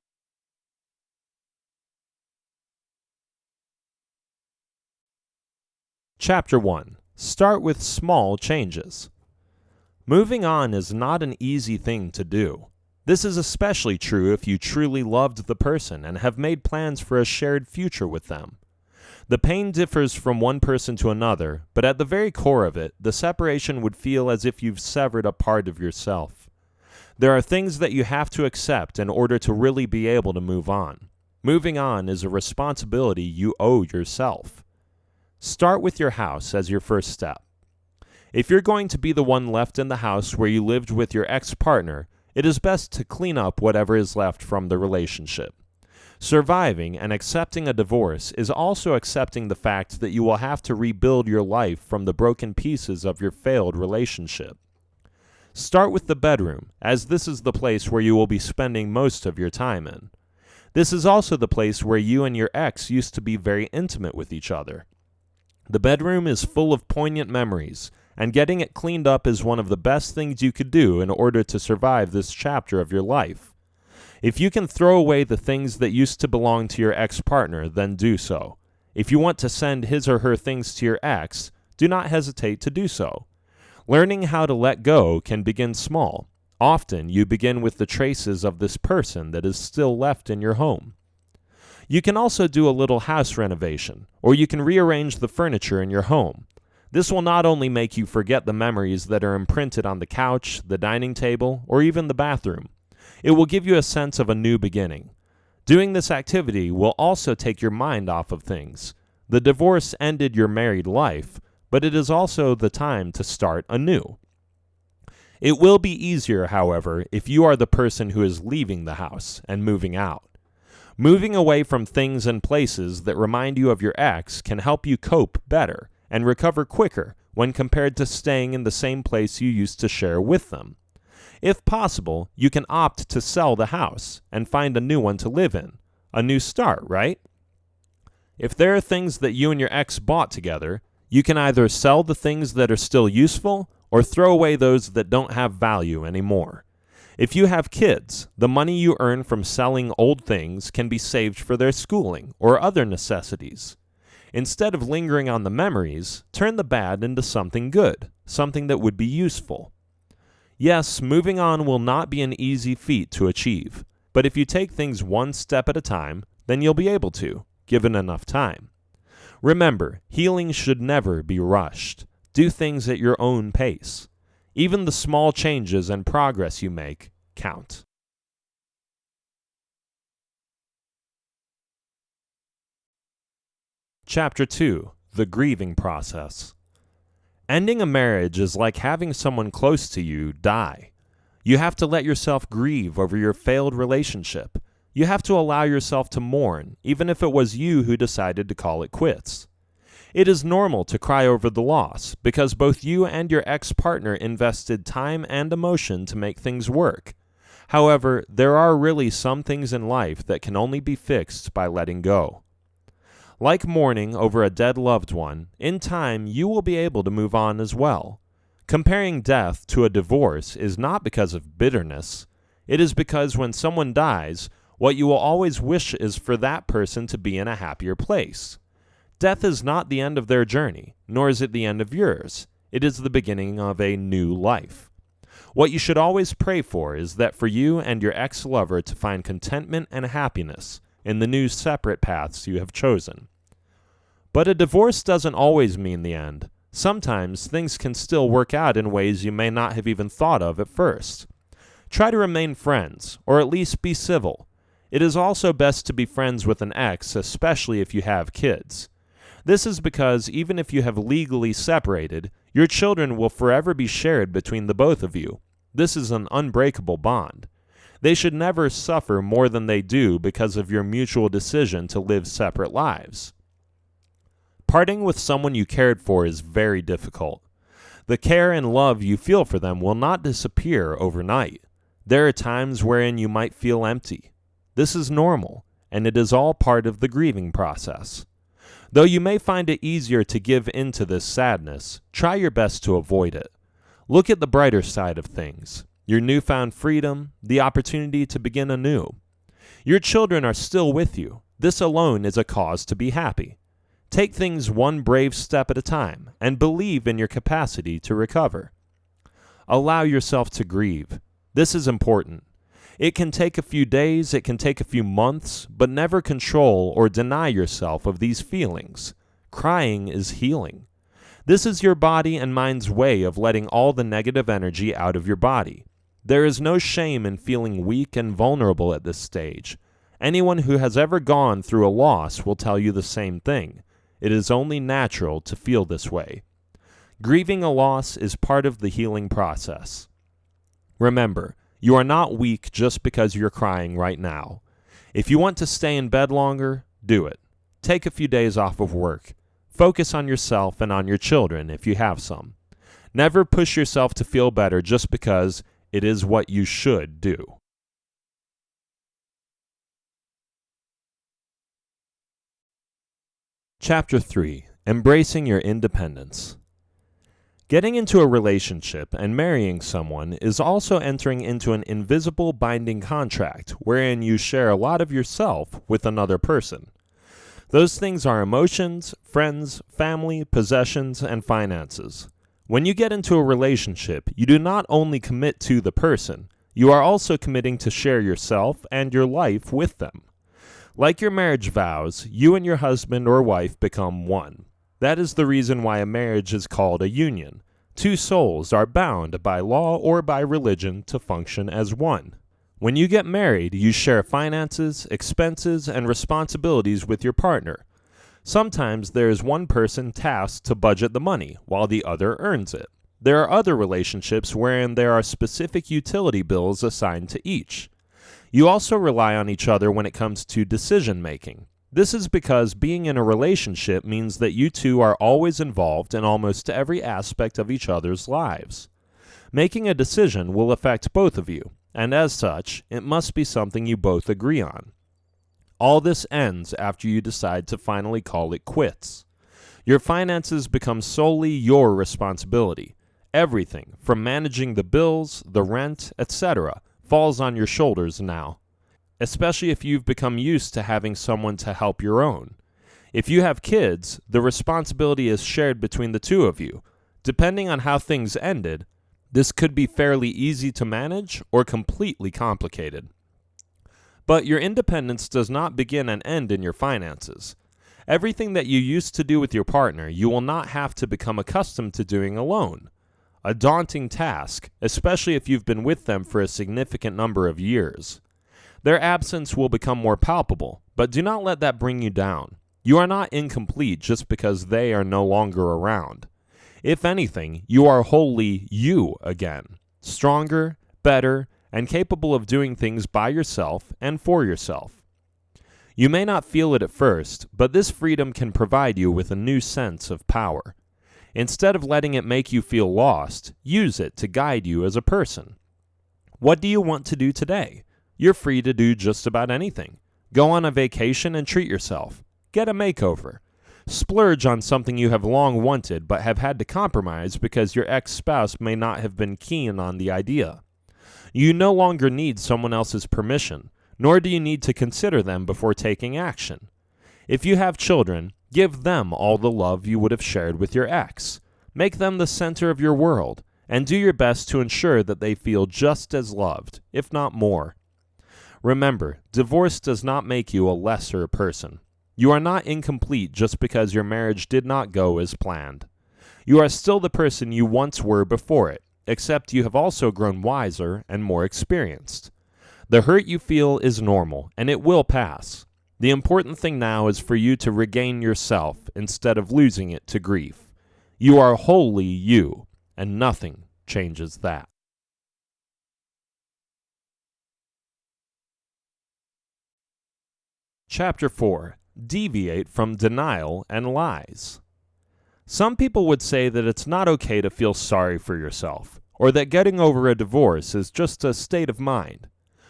Chapter 1. Start with small changes. Moving on is not an easy thing to do. This is especially true if you truly loved the person and have made plans for a shared future with them. The pain differs from one person to another, but at the very core of it, the separation would feel as if you've severed a part of yourself. There are things that you have to accept in order to really be able to move on. Moving on is a responsibility you owe yourself. Start with your house as your first step. If you're going to be the one left in the house where you lived with your ex-partner, it is best to clean up whatever is left from the relationship. Surviving and accepting a divorce is also accepting the fact that you will have to rebuild your life from the broken pieces of your failed relationship. Start with the bedroom, as this is the place where you will be spending most of your time in. This is also the place where you and your ex used to be very intimate with each other. The bedroom is full of poignant memories, and getting it cleaned up is one of the best things you could do in order to survive this chapter of your life. If you can throw away the things that used to belong to your ex-partner, then do so. If you want to send his or her things to your ex, do not hesitate to do so. Learning how to let go can begin small. Often, you begin with the traces of this person that is still left in your home. You can also do a little house renovation, or you can rearrange the furniture in your home. This will not only make you forget the memories that are imprinted on the couch, the dining table, or even the bathroom. It will give you a sense of a new beginning. Doing this activity will also take your mind off of things. The divorce ended your married life, but it is also the time to start anew. It will be easier, however, if you are the person who is leaving the house and moving out. Moving away from things and places that remind you of your ex can help you cope better and recover quicker when compared to staying in the same place you used to share with them. If possible, you can opt to sell the house and find a new one to live in. A new start, right? If there are things that you and your ex bought together, you can either sell the things that are still useful or throw away those that don't have value anymore. If you have kids, the money you earn from selling old things can be saved for their schooling or other necessities. Instead of lingering on the memories, turn the bad into something good, something that would be useful. Yes, moving on will not be an easy feat to achieve, but if you take things one step at a time, then you'll be able to, given enough time. Remember, healing should never be rushed. Do things at your own pace. Even the small changes and progress you make count. Chapter 2. The Grieving Process. Ending a marriage is like having someone close to you die. You have to let yourself grieve over your failed relationship. You have to allow yourself to mourn, even if it was you who decided to call it quits. It is normal to cry over the loss because both you and your ex-partner invested time and emotion to make things work. However, there are really some things in life that can only be fixed by letting go. Like mourning over a dead loved one, in time you will be able to move on as well. Comparing death to a divorce is not because of bitterness. It is because when someone dies, what you will always wish is for that person to be in a happier place. Death is not the end of their journey, nor is it the end of yours. It is the beginning of a new life. What you should always pray for is that for you and your ex-lover to find contentment and happiness in the new separate paths you have chosen. But a divorce doesn't always mean the end. Sometimes things can still work out in ways you may not have even thought of at first. Try to remain friends, or at least be civil. It is also best to be friends with an ex, especially if you have kids. This is because even if you have legally separated, your children will forever be shared between the both of you. This is an unbreakable bond. They should never suffer more than they do because of your mutual decision to live separate lives. Parting with someone you cared for is very difficult. The care and love you feel for them will not disappear overnight. There are times wherein you might feel empty. This is normal, and it is all part of the grieving process. Though you may find it easier to give in to this sadness, try your best to avoid it. Look at the brighter side of things, your newfound freedom, the opportunity to begin anew. Your children are still with you. This alone is a cause to be happy. Take things one brave step at a time and believe in your capacity to recover. Allow yourself to grieve. This is important. It can take a few days, it can take a few months, but never control or deny yourself of these feelings. Crying is healing. This is your body and mind's way of letting all the negative energy out of your body. There is no shame in feeling weak and vulnerable at this stage. Anyone who has ever gone through a loss will tell you the same thing. It is only natural to feel this way. Grieving a loss is part of the healing process. Remember, you are not weak just because you're crying right now. If you want to stay in bed longer, do it. Take a few days off of work. Focus on yourself and on your children if you have some. Never push yourself to feel better just because it is what you should do. Chapter 3. Embracing Your Independence. Getting into a relationship and marrying someone is also entering into an invisible binding contract wherein you share a lot of yourself with another person. Those things are emotions, friends, family, possessions, and finances. When you get into a relationship, you do not only commit to the person, you are also committing to share yourself and your life with them. Like your marriage vows, you and your husband or wife become one. That is the reason why a marriage is called a union. Two souls are bound by law or by religion to function as one. When you get married, you share finances, expenses, and responsibilities with your partner. Sometimes there is one person tasked to budget the money while the other earns it. There are other relationships wherein there are specific utility bills assigned to each. You also rely on each other when it comes to decision making. This is because being in a relationship means that you two are always involved in almost every aspect of each other's lives. Making a decision will affect both of you, and as such, it must be something you both agree on. All this ends after you decide to finally call it quits. Your finances become solely your responsibility. Everything, from managing the bills, the rent, etc., falls on your shoulders now, especially if you've become used to having someone to help your own. If you have kids, the responsibility is shared between the two of you. Depending on how things ended, this could be fairly easy to manage or completely complicated. But your independence does not begin and end in your finances. Everything that you used to do with your partner, you will not have to become accustomed to doing alone. A daunting task, especially if you've been with them for a significant number of years. Their absence will become more palpable, but do not let that bring you down. You are not incomplete just because they are no longer around. If anything, you are wholly you again, stronger, better, and capable of doing things by yourself and for yourself. You may not feel it at first, but this freedom can provide you with a new sense of power. Instead of letting it make you feel lost, use it to guide you as a person. What do you want to do today? You're free to do just about anything. Go on a vacation and treat yourself. Get a makeover. Splurge on something you have long wanted but have had to compromise because your ex-spouse may not have been keen on the idea. You no longer need someone else's permission, nor do you need to consider them before taking action. If you have children, give them all the love you would have shared with your ex. Make them the center of your world, and do your best to ensure that they feel just as loved, if not more. Remember, divorce does not make you a lesser person. You are not incomplete just because your marriage did not go as planned. You are still the person you once were before it, except you have also grown wiser and more experienced. The hurt you feel is normal, and it will pass. The important thing now is for you to regain yourself instead of losing it to grief. You are wholly you, and nothing changes that. Chapter 4. Deviate from denial and lies. Some people would say that it's not okay to feel sorry for yourself, or that getting over a divorce is just a state of mind.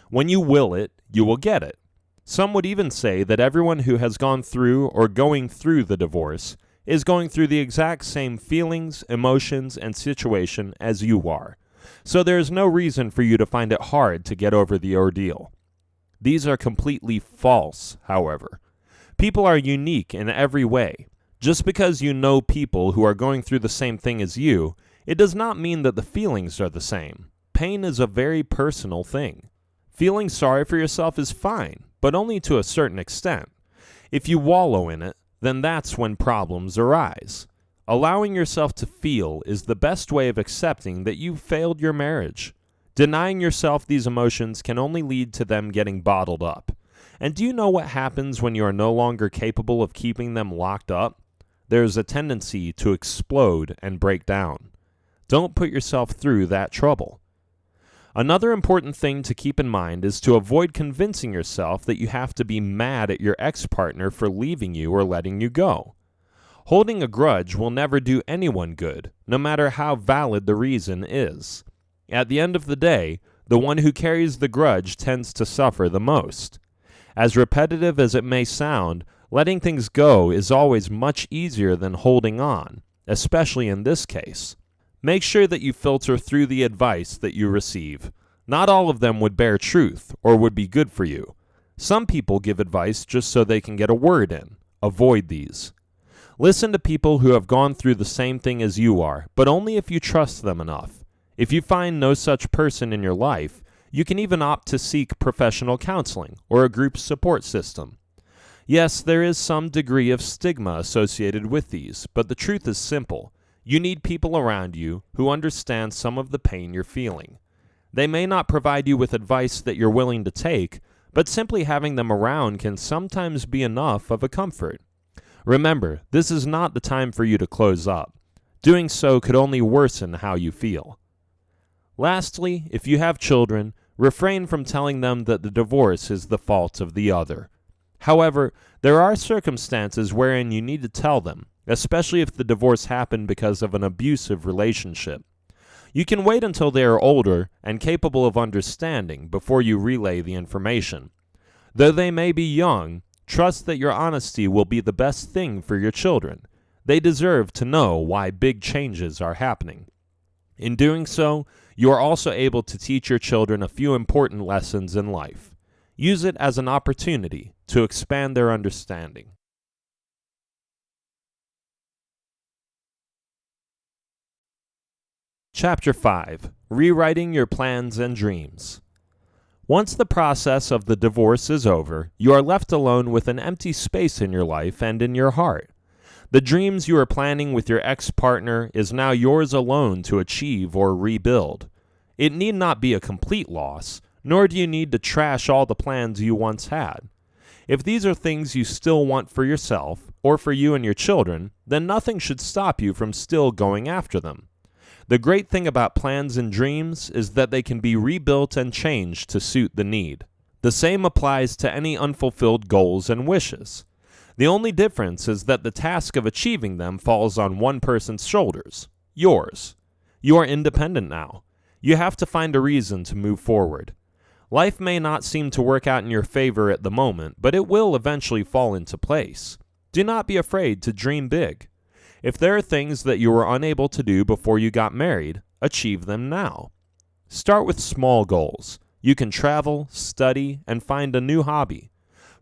When you will it, you will get it. Some would even say that everyone who has gone through or going through the divorce is going through the exact same feelings, emotions, and situation as you are. So there is no reason for you to find it hard to get over the ordeal. These are completely false, however. People are unique in every way. Just because you know people who are going through the same thing as you, it does not mean that the feelings are the same. Pain is a very personal thing. Feeling sorry for yourself is fine, but only to a certain extent. If you wallow in it, then that's when problems arise. Allowing yourself to feel is the best way of accepting that you failed your marriage. Denying yourself these emotions can only lead to them getting bottled up. And do you know what happens when you are no longer capable of keeping them locked up? There's a tendency to explode and break down. Don't put yourself through that trouble. Another important thing to keep in mind is to avoid convincing yourself that you have to be mad at your ex-partner for leaving you or letting you go. Holding a grudge will never do anyone good, no matter how valid the reason is. At the end of the day, the one who carries the grudge tends to suffer the most. As repetitive as it may sound, letting things go is always much easier than holding on, especially in this case. Make sure that you filter through the advice that you receive. Not all of them would bear truth or would be good for you. Some people give advice just so they can get a word in. Avoid these. Listen to people who have gone through the same thing as you are, but only if you trust them enough. If you find no such person in your life, you can even opt to seek professional counseling or a group support system. Yes, there is some degree of stigma associated with these, but the truth is simple. You need people around you who understand some of the pain you're feeling. They may not provide you with advice that you're willing to take, but simply having them around can sometimes be enough of a comfort. Remember, this is not the time for you to close up. Doing so could only worsen how you feel. Lastly, if you have children, refrain from telling them that the divorce is the fault of the other. However, there are circumstances wherein you need to tell them, especially if the divorce happened because of an abusive relationship. You can wait until they are older and capable of understanding before you relay the information. Though they may be young, trust that your honesty will be the best thing for your children. They deserve to know why big changes are happening. In doing so, you are also able to teach your children a few important lessons in life. Use it as an opportunity to expand their understanding. Chapter 5. Rewriting Your Plans and Dreams. Once the process of the divorce is over, you are left alone with an empty space in your life and in your heart. The dreams you are planning with your ex-partner is now yours alone to achieve or rebuild. It need not be a complete loss, nor do you need to trash all the plans you once had. If these are things you still want for yourself, or for you and your children, then nothing should stop you from still going after them. The great thing about plans and dreams is that they can be rebuilt and changed to suit the need. The same applies to any unfulfilled goals and wishes. The only difference is that the task of achieving them falls on one person's shoulders, yours. You are independent now. You have to find a reason to move forward. Life may not seem to work out in your favor at the moment, but it will eventually fall into place. Do not be afraid to dream big. If there are things that you were unable to do before you got married, achieve them now. Start with small goals. You can travel, study, and find a new hobby.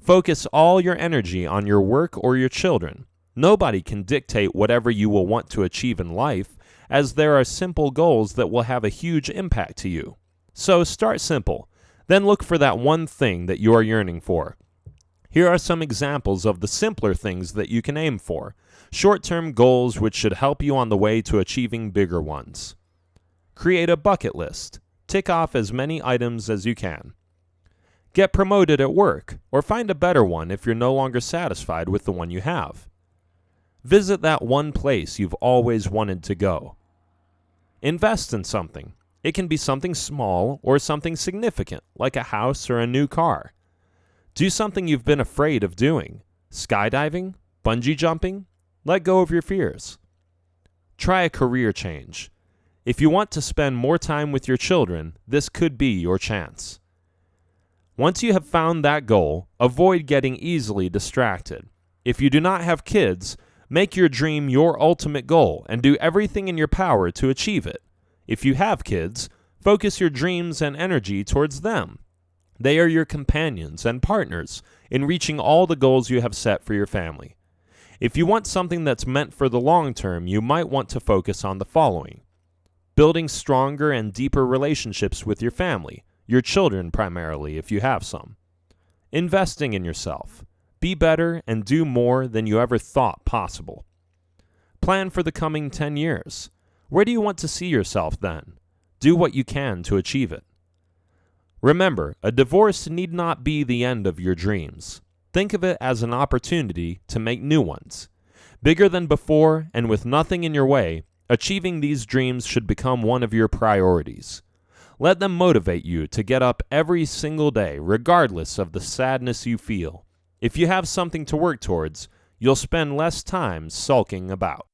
Focus all your energy on your work or your children. Nobody can dictate whatever you will want to achieve in life, as there are simple goals that will have a huge impact to you. So start simple, then look for that one thing that you are yearning for. Here are some examples of the simpler things that you can aim for, short-term goals which should help you on the way to achieving bigger ones. Create a bucket list. Tick off as many items as you can. Get promoted at work, or find a better one if you're no longer satisfied with the one you have. Visit that one place you've always wanted to go. Invest in something. It can be something small or something significant, like a house or a new car. Do something you've been afraid of doing. Skydiving? Bungee jumping? Let go of your fears. Try a career change. If you want to spend more time with your children, this could be your chance. Once you have found that goal, avoid getting easily distracted. If you do not have kids, make your dream your ultimate goal and do everything in your power to achieve it. If you have kids, focus your dreams and energy towards them. They are your companions and partners in reaching all the goals you have set for your family. If you want something that's meant for the long term, you might want to focus on the following: building stronger and deeper relationships with your family, your children primarily if you have some. Investing in yourself. Be better and do more than you ever thought possible. Plan for the coming 10 years. Where do you want to see yourself then? Do what you can to achieve it. Remember, a divorce need not be the end of your dreams. Think of it as an opportunity to make new ones. Bigger than before and with nothing in your way, achieving these dreams should become one of your priorities. Let them motivate you to get up every single day, regardless of the sadness you feel. If you have something to work towards, you'll spend less time sulking about.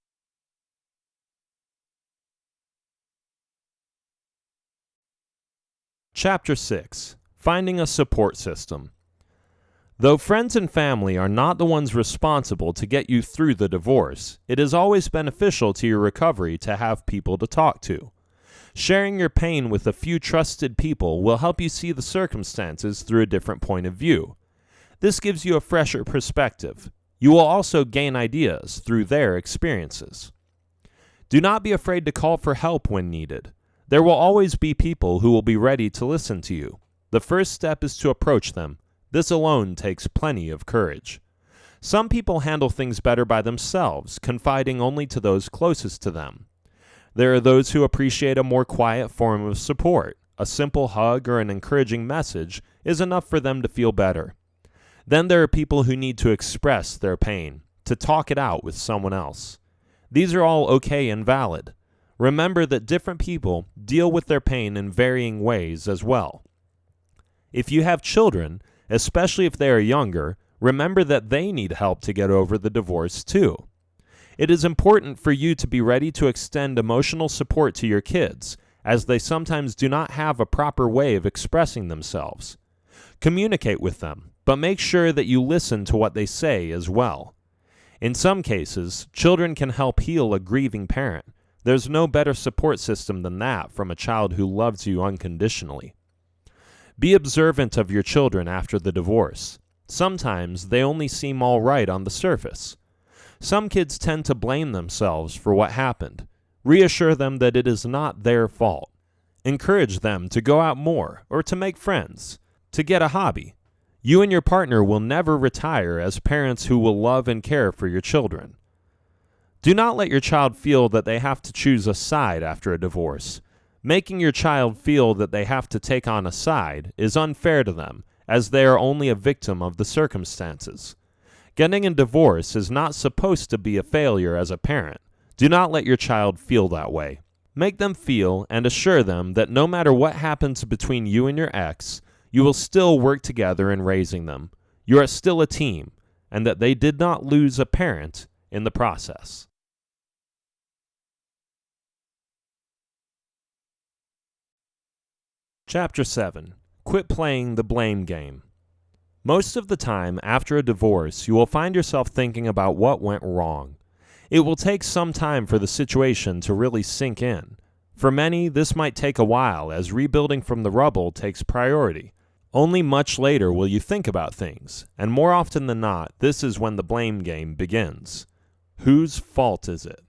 Chapter 6. Finding a support system. Though friends and family are not the ones responsible to get you through the divorce, it is always beneficial to your recovery to have people to talk to. Sharing your pain with a few trusted people will help you see the circumstances through a different point of view. This gives you a fresher perspective. You will also gain ideas through their experiences. Do not be afraid to call for help when needed. There will always be people who will be ready to listen to you. The first step is to approach them. This alone takes plenty of courage. Some people handle things better by themselves, confiding only to those closest to them. There are those who appreciate a more quiet form of support. A simple hug or an encouraging message is enough for them to feel better. Then there are people who need to express their pain, to talk it out with someone else. These are all okay and valid. Remember that different people deal with their pain in varying ways as well. If you have children, especially if they are younger, remember that they need help to get over the divorce too. It is important for you to be ready to extend emotional support to your kids, as they sometimes do not have a proper way of expressing themselves. Communicate with them, but make sure that you listen to what they say as well. In some cases, children can help heal a grieving parent. There's no better support system than that from a child who loves you unconditionally. Be observant of your children after the divorce. Sometimes they only seem all right on the surface. Some kids tend to blame themselves for what happened. Reassure them that it is not their fault. Encourage them to go out more or to make friends, to get a hobby. You and your partner will never retire as parents who will love and care for your children. Do not let your child feel that they have to choose a side after a divorce. Making your child feel that they have to take on a side is unfair to them, as they are only a victim of the circumstances. Getting a divorce is not supposed to be a failure as a parent. Do not let your child feel that way. Make them feel and assure them that no matter what happens between you and your ex, you will still work together in raising them. You are still a team, and that they did not lose a parent in the process. Chapter 7. Quit playing the blame game. Most of the time after a divorce, you will find yourself thinking about what went wrong. It will take some time for the situation to really sink in. For many, this might take a while, as rebuilding from the rubble takes priority. Only much later will you think about things, and more often than not, this is when the blame game begins. Whose fault is it?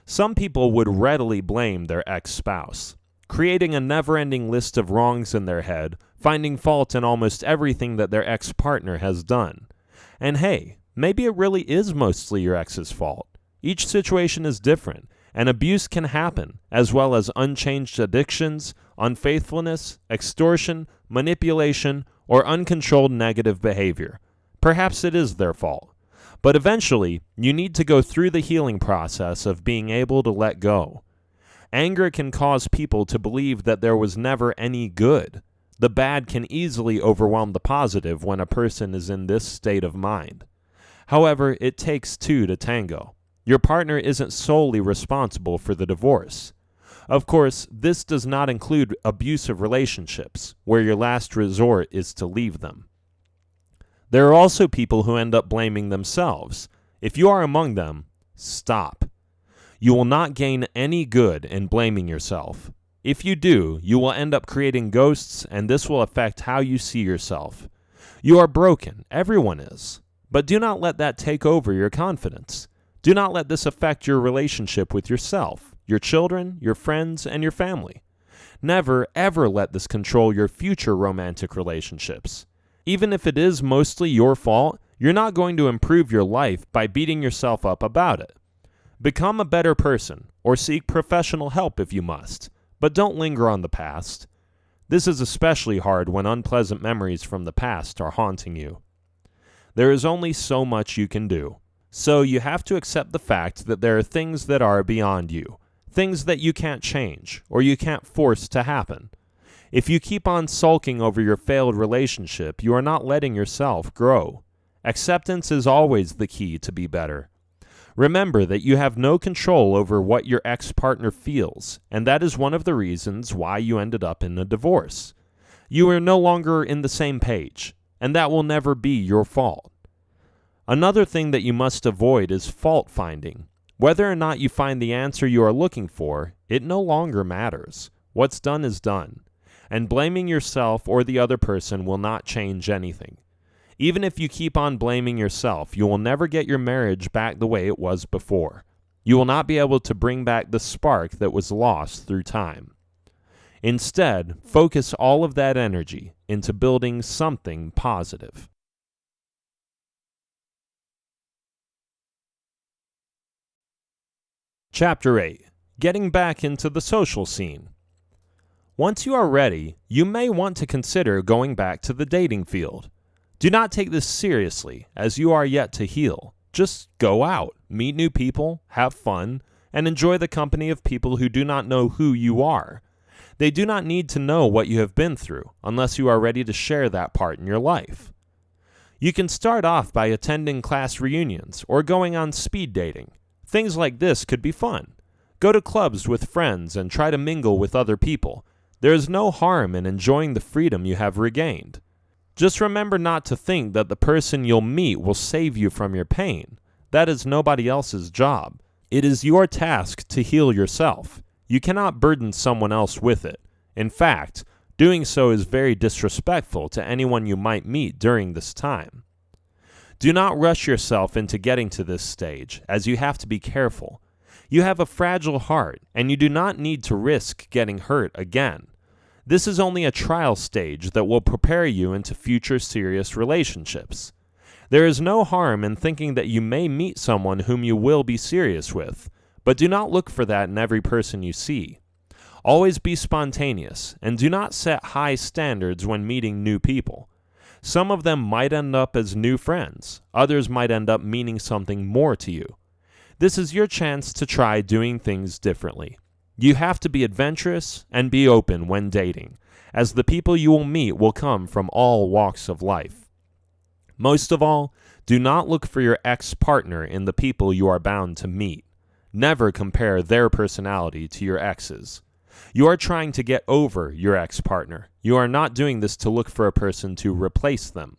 Some people would readily blame their ex-spouse, creating a never-ending list of wrongs in their head, finding fault in almost everything that their ex-partner has done. And hey, maybe it really is mostly your ex's fault. Each situation is different, and abuse can happen, as well as unchanged addictions, unfaithfulness, extortion, manipulation, or uncontrolled negative behavior. Perhaps it is their fault. But eventually, you need to go through the healing process of being able to let go. Anger can cause people to believe that there was never any good. The bad can easily overwhelm the positive when a person is in this state of mind. However, it takes two to tango. Your partner isn't solely responsible for the divorce. Of course, this does not include abusive relationships, where your last resort is to leave them. There are also people who end up blaming themselves. If you are among them, stop. You will not gain any good in blaming yourself. If you do, you will end up creating ghosts, and this will affect how you see yourself. You are broken, everyone is. But do not let that take over your confidence. Do not let this affect your relationship with yourself, your children, your friends, and your family. Never, ever let this control your future romantic relationships. Even if it is mostly your fault, you're not going to improve your life by beating yourself up about it. Become a better person, or seek professional help if you must, but don't linger on the past. This is especially hard when unpleasant memories from the past are haunting you. There is only so much you can do, so you have to accept the fact that there are things that are beyond you, things that you can't change, or you can't force to happen. If you keep on sulking over your failed relationship, you are not letting yourself grow. Acceptance is always the key to be better. Remember that you have no control over what your ex-partner feels, and that is one of the reasons why you ended up in a divorce. You are no longer in the same page, and that will never be your fault. Another thing that you must avoid is fault-finding. Whether or not you find the answer you are looking for, it no longer matters. What's done is done, and blaming yourself or the other person will not change anything. Even if you keep on blaming yourself, you will never get your marriage back the way it was before. You will not be able to bring back the spark that was lost through time. Instead, focus all of that energy into building something positive. Chapter 8. Getting back into the social scene. Once you are ready, you may want to consider going back to the dating field. Do not take this seriously, as you are yet to heal. Just go out, meet new people, have fun, and enjoy the company of people who do not know who you are. They do not need to know what you have been through unless you are ready to share that part in your life. You can start off by attending class reunions or going on speed dating. Things like this could be fun. Go to clubs with friends and try to mingle with other people. There is no harm in enjoying the freedom you have regained. Just remember not to think that the person you'll meet will save you from your pain. That is nobody else's job. It is your task to heal yourself. You cannot burden someone else with it. In fact, doing so is very disrespectful to anyone you might meet during this time. Do not rush yourself into getting to this stage, as you have to be careful. You have a fragile heart, and you do not need to risk getting hurt again. This is only a trial stage that will prepare you into future serious relationships. There is no harm in thinking that you may meet someone whom you will be serious with, but do not look for that in every person you see. Always be spontaneous, and do not set high standards when meeting new people. Some of them might end up as new friends. Others might end up meaning something more to you. This is your chance to try doing things differently. You have to be adventurous and be open when dating, as the people you will meet will come from all walks of life. Most of all, do not look for your ex-partner in the people you are bound to meet. Never compare their personality to your ex's. You are trying to get over your ex-partner. You are not doing this to look for a person to replace them.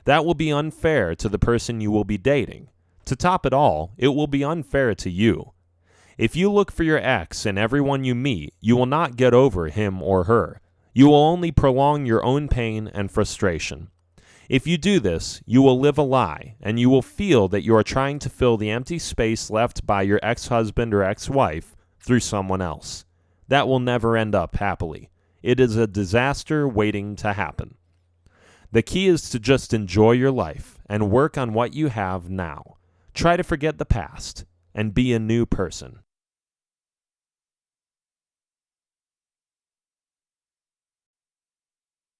That will be unfair to the person you will be dating. To top it all, it will be unfair to you. If you look for your ex in everyone you meet, you will not get over him or her. You will only prolong your own pain and frustration. If you do this, you will live a lie, and you will feel that you are trying to fill the empty space left by your ex-husband or ex-wife through someone else. That will never end up happily. It is a disaster waiting to happen. The key is to just enjoy your life and work on what you have now. Try to forget the past and be a new person.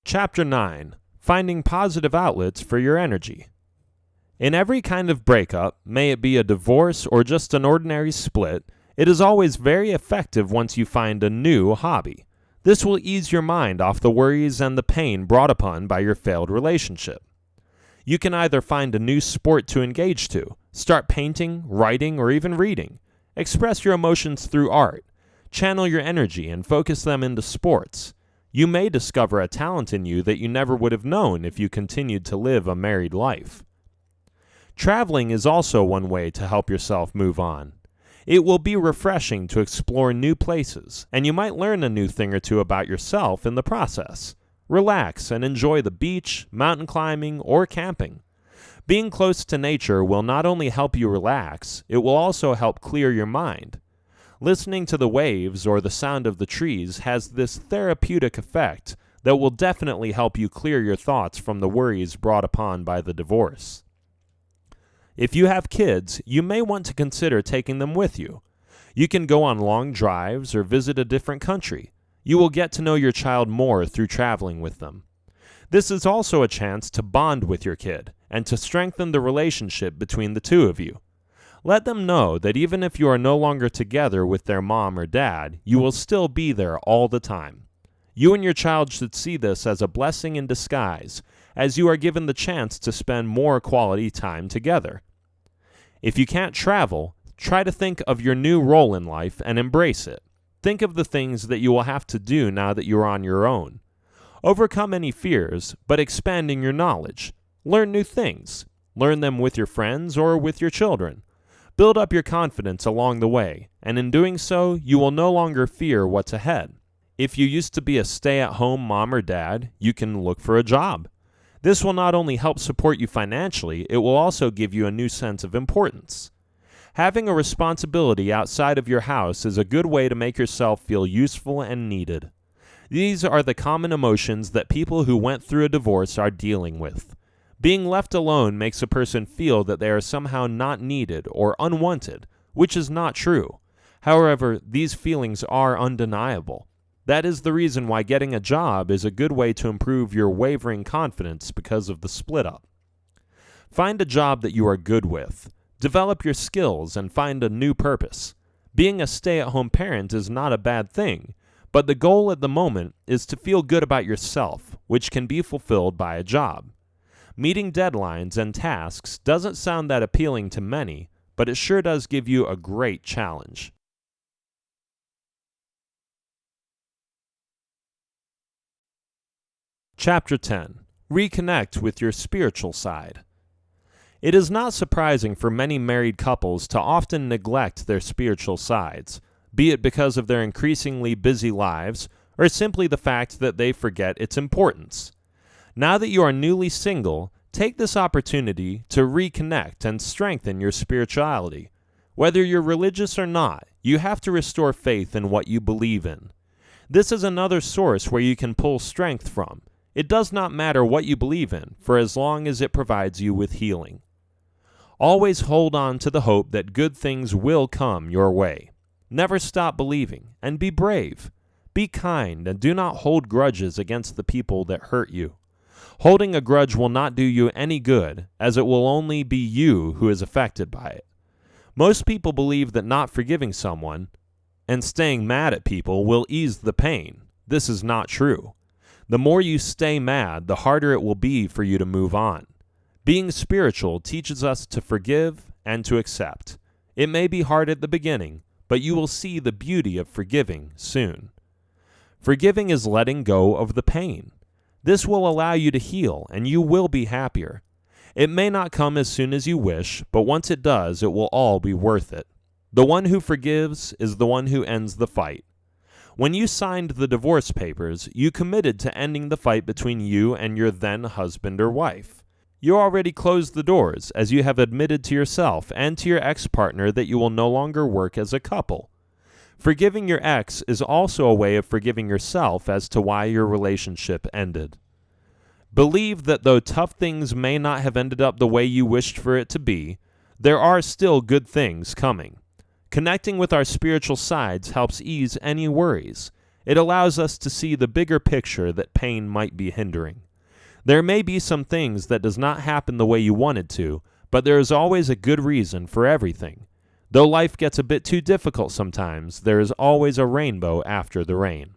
Chapter 9. Finding positive outlets for your energy. In every kind of breakup, may it be a divorce or just an ordinary split, it is always very effective once you find a new hobby. This will ease your mind off the worries and the pain brought upon by your failed relationship. You can either find a new sport to engage to, start painting, writing, or even reading. Express your emotions through art. Channel your energy and focus them into sports. You may discover a talent in you that you never would have known if you continued to live a married life. Traveling is also one way to help yourself move on. It will be refreshing to explore new places, and you might learn a new thing or two about yourself in the process. Relax and enjoy the beach, mountain climbing, or camping. Being close to nature will not only help you relax, it will also help clear your mind. Listening to the waves or the sound of the trees has this therapeutic effect that will definitely help you clear your thoughts from the worries brought upon by the divorce. If you have kids, you may want to consider taking them with you. You can go on long drives or visit a different country. You will get to know your child more through traveling with them. This is also a chance to bond with your kid and to strengthen the relationship between the two of you. Let them know that even if you are no longer together with their mom or dad, you will still be there all the time. You and your child should see this as a blessing in disguise, as you are given the chance to spend more quality time together. If you can't travel, try to think of your new role in life and embrace it. Think of the things that you will have to do now that you are on your own. Overcome any fears, but expanding your knowledge. Learn new things. Learn them with your friends or with your children. Build up your confidence along the way, and in doing so, you will no longer fear what's ahead. If you used to be a stay-at-home mom or dad, you can look for a job. This will not only help support you financially, it will also give you a new sense of importance. Having a responsibility outside of your house is a good way to make yourself feel useful and needed. These are the common emotions that people who went through a divorce are dealing with. Being left alone makes a person feel that they are somehow not needed or unwanted, which is not true. However, these feelings are undeniable. That is the reason why getting a job is a good way to improve your wavering confidence because of the split up. Find a job that you are good with. Develop your skills and find a new purpose. Being a stay-at-home parent is not a bad thing, but the goal at the moment is to feel good about yourself, which can be fulfilled by a job. Meeting deadlines and tasks doesn't sound that appealing to many, but it sure does give you a great challenge. Chapter 10. Reconnect with your spiritual side. It is not surprising for many married couples to often neglect their spiritual sides, be it because of their increasingly busy lives or simply the fact that they forget its importance. Now that you are newly single, take this opportunity to reconnect and strengthen your spirituality. Whether you're religious or not, you have to restore faith in what you believe in. This is another source where you can pull strength from. It does not matter what you believe in, for as long as it provides you with healing. Always hold on to the hope that good things will come your way. Never stop believing, and be brave. Be kind, and do not hold grudges against the people that hurt you. Holding a grudge will not do you any good, as it will only be you who is affected by it. Most people believe that not forgiving someone and staying mad at people will ease the pain. This is not true. The more you stay mad, the harder it will be for you to move on. Being spiritual teaches us to forgive and to accept. It may be hard at the beginning, but you will see the beauty of forgiving soon. Forgiving is letting go of the pain. This will allow you to heal, and you will be happier. It may not come as soon as you wish, but once it does, it will all be worth it. The one who forgives is the one who ends the fight. When you signed the divorce papers, you committed to ending the fight between you and your then husband or wife. You already closed the doors, as you have admitted to yourself and to your ex-partner that you will no longer work as a couple. Forgiving your ex is also a way of forgiving yourself as to why your relationship ended. Believe that though tough things may not have ended up the way you wished for it to be, there are still good things coming. Connecting with our spiritual sides helps ease any worries. It allows us to see the bigger picture that pain might be hindering. There may be some things that does not happen the way you wanted to, but there is always a good reason for everything. Though life gets a bit too difficult sometimes, there is always a rainbow after the rain.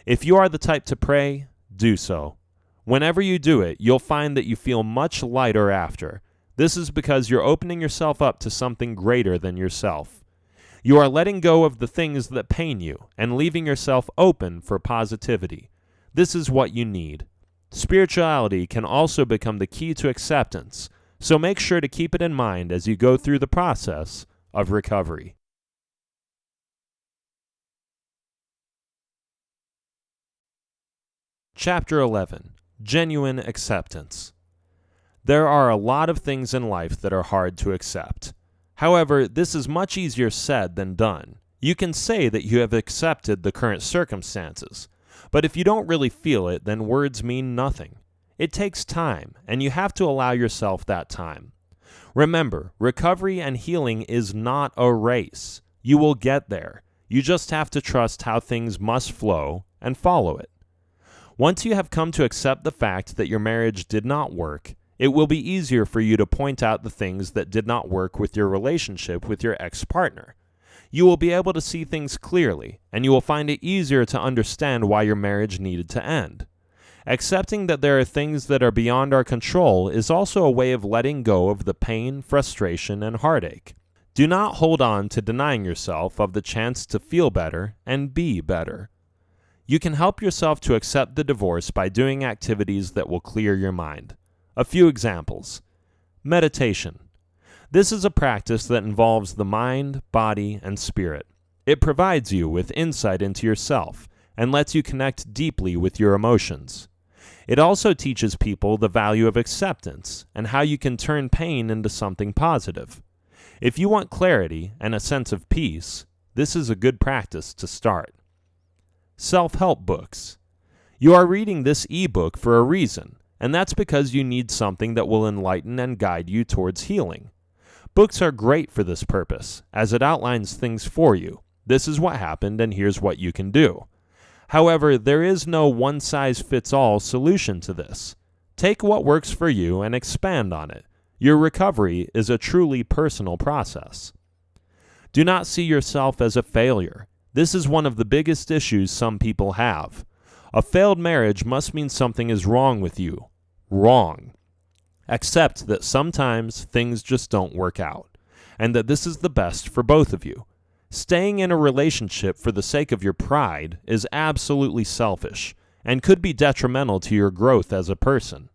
If you are the type to pray, do so. Whenever you do it, you'll find that you feel much lighter after. This is because you're opening yourself up to something greater than yourself. You are letting go of the things that pain you and leaving yourself open for positivity. This is what you need. Spirituality can also become the key to acceptance, so make sure to keep it in mind as you go through the process of recovery. Chapter 11. Genuine Acceptance. There are a lot of things in life that are hard to accept. However, this is much easier said than done. You can say that you have accepted the current circumstances, but if you don't really feel it, then words mean nothing. It takes time, and you have to allow yourself that time. Remember, recovery and healing is not a race. You will get there. You just have to trust how things must flow and follow it. Once you have come to accept the fact that your marriage did not work, it will be easier for you to point out the things that did not work with your relationship with your ex-partner. You will be able to see things clearly, and you will find it easier to understand why your marriage needed to end. Accepting that there are things that are beyond our control is also a way of letting go of the pain, frustration, and heartache. Do not hold on to denying yourself of the chance to feel better and be better. You can help yourself to accept the divorce by doing activities that will clear your mind. A few examples. Meditation. This is a practice that involves the mind, body, and spirit. It provides you with insight into yourself and lets you connect deeply with your emotions. It also teaches people the value of acceptance and how you can turn pain into something positive. If you want clarity and a sense of peace, this is a good practice to start. Self-help books. You are reading this ebook for a reason, and that's because you need something that will enlighten and guide you towards healing. Books are great for this purpose, as it outlines things for you. This is what happened, and here's what you can do. However, there is no one-size-fits-all solution to this. Take what works for you and expand on it. Your recovery is a truly personal process. Do not see yourself as a failure. This is one of the biggest issues some people have. A failed marriage must mean something is wrong with you. Wrong. Accept that sometimes things just don't work out, and that this is the best for both of you. Staying in a relationship for the sake of your pride is absolutely selfish and could be detrimental to your growth as a person.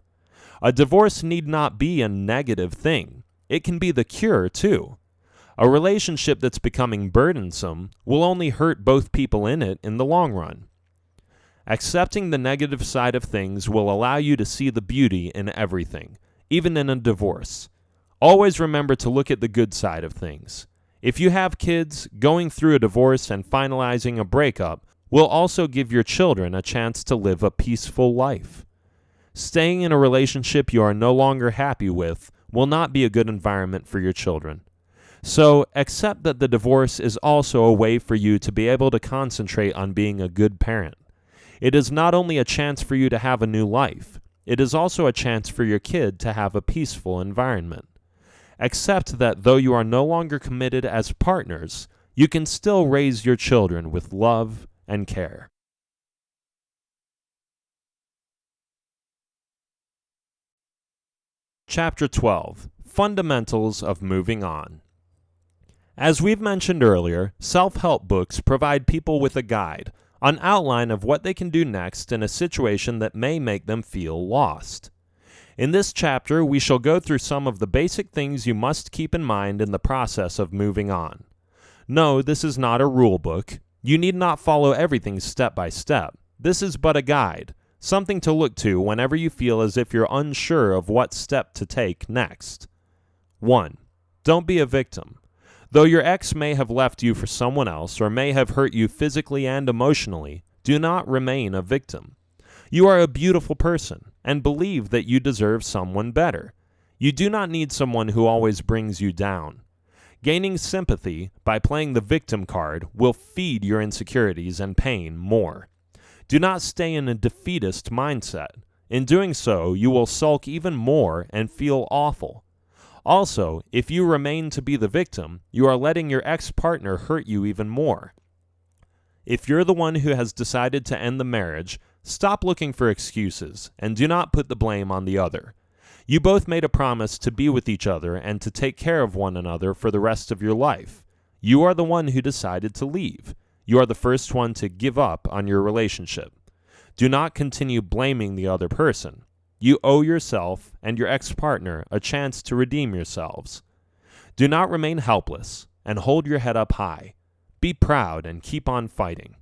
A divorce need not be a negative thing. It can be the cure, too. A relationship that's becoming burdensome will only hurt both people in it in the long run. Accepting the negative side of things will allow you to see the beauty in everything, even in a divorce. Always remember to look at the good side of things. If you have kids, going through a divorce and finalizing a breakup will also give your children a chance to live a peaceful life. Staying in a relationship you are no longer happy with will not be a good environment for your children. So accept that the divorce is also a way for you to be able to concentrate on being a good parent. It is not only a chance for you to have a new life, it is also a chance for your kid to have a peaceful environment. Accept that though you are no longer committed as partners, you can still raise your children with love and care. Chapter 12. Fundamentals of Moving On. As we've mentioned earlier, self-help books provide people with a guide, an outline of what they can do next in a situation that may make them feel lost. In this chapter, we shall go through some of the basic things you must keep in mind in the process of moving on. No, this is not a rule book. You need not follow everything step by step. This is but a guide, something to look to whenever you feel as if you're unsure of what step to take next. 1. Don't be a victim. Though your ex may have left you for someone else or may have hurt you physically and emotionally, do not remain a victim. You are a beautiful person and believe that you deserve someone better. You do not need someone who always brings you down. Gaining sympathy by playing the victim card will feed your insecurities and pain more. Do not stay in a defeatist mindset. In doing so, you will sulk even more and feel awful. Also, if you remain to be the victim, you are letting your ex-partner hurt you even more. If you're the one who has decided to end the marriage, stop looking for excuses and do not put the blame on the other. You both made a promise to be with each other and to take care of one another for the rest of your life. You are the one who decided to leave. You are the first one to give up on your relationship. Do not continue blaming the other person. You owe yourself and your ex-partner a chance to redeem yourselves. Do not remain helpless and hold your head up high. Be proud and keep on fighting.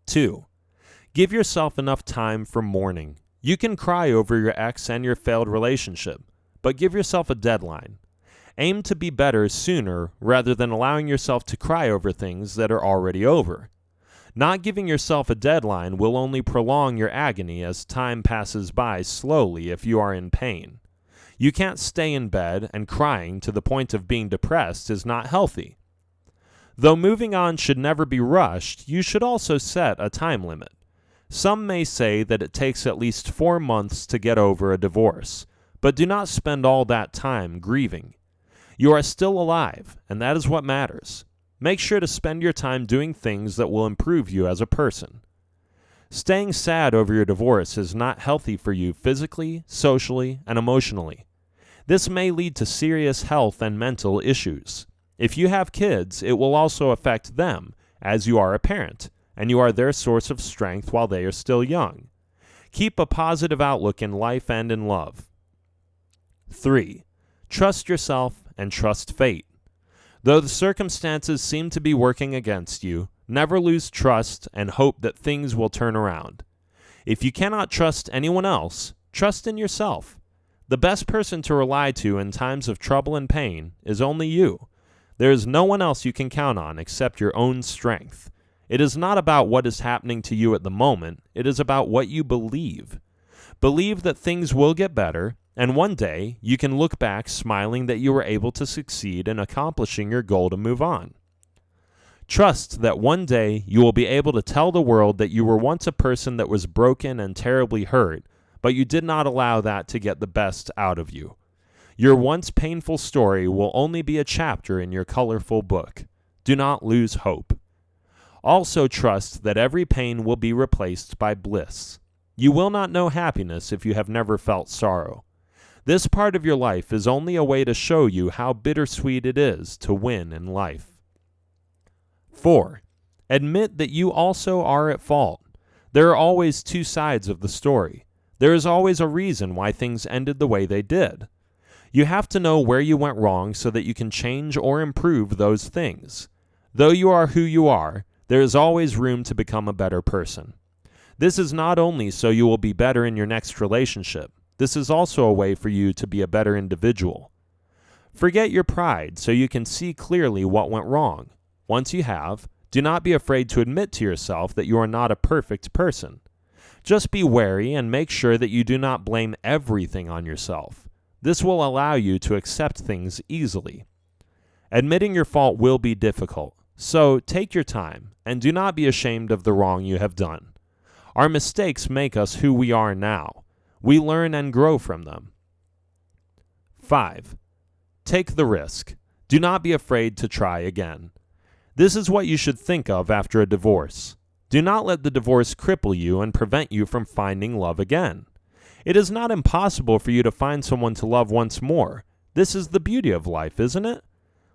2. Give yourself enough time for mourning. You can cry over your ex and your failed relationship, but give yourself a deadline. Aim to be better sooner rather than allowing yourself to cry over things that are already over. Not giving yourself a deadline will only prolong your agony as time passes by slowly if you are in pain. You can't stay in bed and crying to the point of being depressed is not healthy. Though moving on should never be rushed, you should also set a time limit. Some may say that it takes at least 4 months to get over a divorce, but do not spend all that time grieving. You are still alive, and that is what matters. Make sure to spend your time doing things that will improve you as a person. Staying sad over your divorce is not healthy for you physically, socially, and emotionally. This may lead to serious health and mental issues. If you have kids, it will also affect them, as you are a parent, and you are their source of strength while they are still young. Keep a positive outlook in life and in love. 3. Trust yourself and trust fate. Though the circumstances seem to be working against you, never lose trust and hope that things will turn around. If you cannot trust anyone else, trust in yourself. The best person to rely to in times of trouble and pain is only you. There is no one else you can count on except your own strength. It is not about what is happening to you at the moment. It is about what you believe. Believe that things will get better, and one day you can look back smiling that you were able to succeed in accomplishing your goal to move on. Trust that one day you will be able to tell the world that you were once a person that was broken and terribly hurt, but you did not allow that to get the best out of you. Your once painful story will only be a chapter in your colorful book. Do not lose hope. Also trust that every pain will be replaced by bliss. You will not know happiness if you have never felt sorrow. This part of your life is only a way to show you how bittersweet it is to win in life. 4. Admit that you also are at fault. There are always two sides of the story. There is always a reason why things ended the way they did. You have to know where you went wrong so that you can change or improve those things. Though you are who you are, there is always room to become a better person. This is not only so you will be better in your next relationship, this is also a way for you to be a better individual. Forget your pride so you can see clearly what went wrong. Once you have, do not be afraid to admit to yourself that you are not a perfect person. Just be wary and make sure that you do not blame everything on yourself. This will allow you to accept things easily. Admitting your fault will be difficult, so take your time and do not be ashamed of the wrong you have done. Our mistakes make us who we are now. We learn and grow from them. 5. Take the risk. Do not be afraid to try again. This is what you should think of after a divorce. Do not let the divorce cripple you and prevent you from finding love again. It is not impossible for you to find someone to love once more. This is the beauty of life, isn't it?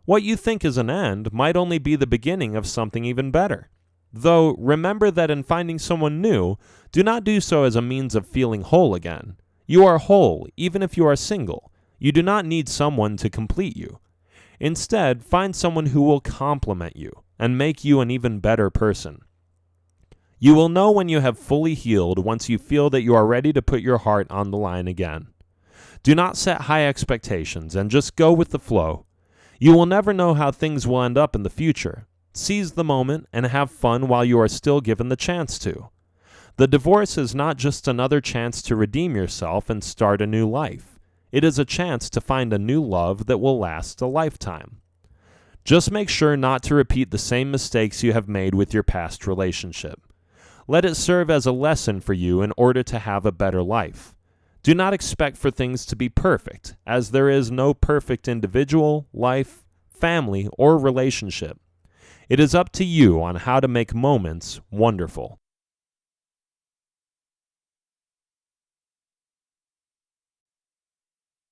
What you think is an end might only be the beginning of something even better. Though, remember that in finding someone new, do not do so as a means of feeling whole again. You are whole, even if you are single. You do not need someone to complete you. Instead, find someone who will complement you and make you an even better person. You will know when you have fully healed once you feel that you are ready to put your heart on the line again. Do not set high expectations and just go with the flow. You will never know how things will end up in the future. Seize the moment and have fun while you are still given the chance to. The divorce is not just another chance to redeem yourself and start a new life. It is a chance to find a new love that will last a lifetime. Just make sure not to repeat the same mistakes you have made with your past relationship. Let it serve as a lesson for you in order to have a better life. Do not expect for things to be perfect, as there is no perfect individual, life, family, or relationship. It is up to you on how to make moments wonderful.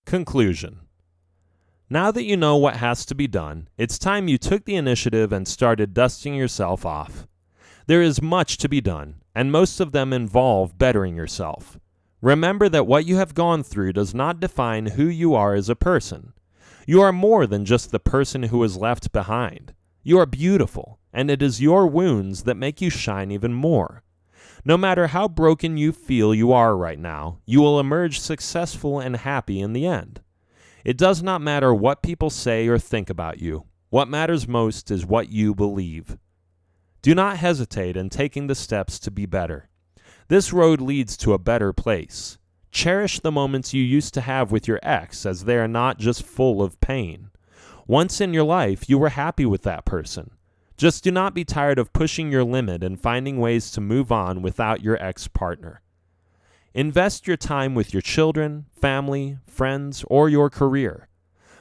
Conclusion. Now that you know what has to be done, it's time you took the initiative and started dusting yourself off. There is much to be done, and most of them involve bettering yourself. Remember that what you have gone through does not define who you are as a person. You are more than just the person who was left behind. You are beautiful, and it is your wounds that make you shine even more. No matter how broken you feel you are right now, you will emerge successful and happy in the end. It does not matter what people say or think about you. What matters most is what you believe. Do not hesitate in taking the steps to be better. This road leads to a better place. Cherish the moments you used to have with your ex, as they are not just full of pain. Once in your life, you were happy with that person. Just do not be tired of pushing your limit and finding ways to move on without your ex-partner. Invest your time with your children, family, friends, or your career.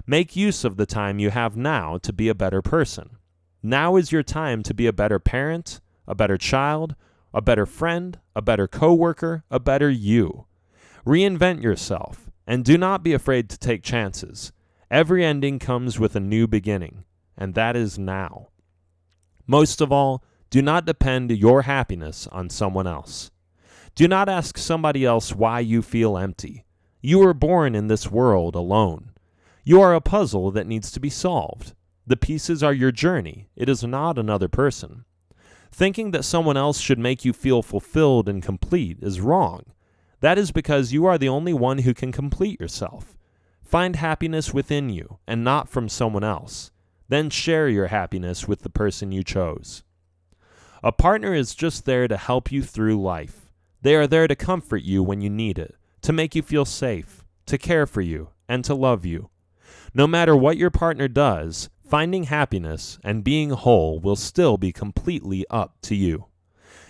Make use of the time you have now to be a better person. Now is your time to be a better parent, a better child, a better friend, a better coworker, a better you. Reinvent yourself, and do not be afraid to take chances. Every ending comes with a new beginning, and that is now. Most of all, do not depend your happiness on someone else. Do not ask somebody else why you feel empty. You were born in this world alone. You are a puzzle that needs to be solved. The pieces are your journey. It is not another person. Thinking that someone else should make you feel fulfilled and complete is wrong. That is because you are the only one who can complete yourself. Find happiness within you and not from someone else. Then share your happiness with the person you chose. A partner is just there to help you through life. They are there to comfort you when you need it, to make you feel safe, to care for you, and to love you. No matter what your partner does, finding happiness and being whole will still be completely up to you.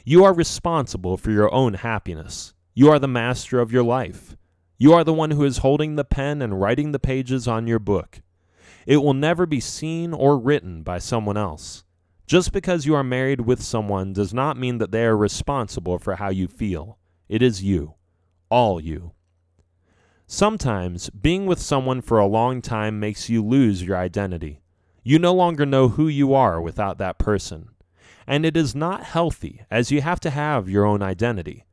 You are responsible for your own happiness. You are the master of your life. You are the one who is holding the pen and writing the pages on your book. It will never be seen or written by someone else. Just because you are married with someone does not mean that they are responsible for how you feel. It is you, all you. Sometimes, being with someone for a long time makes you lose your identity. You no longer know who you are without that person. And it is not healthy, as you have to have your own identity.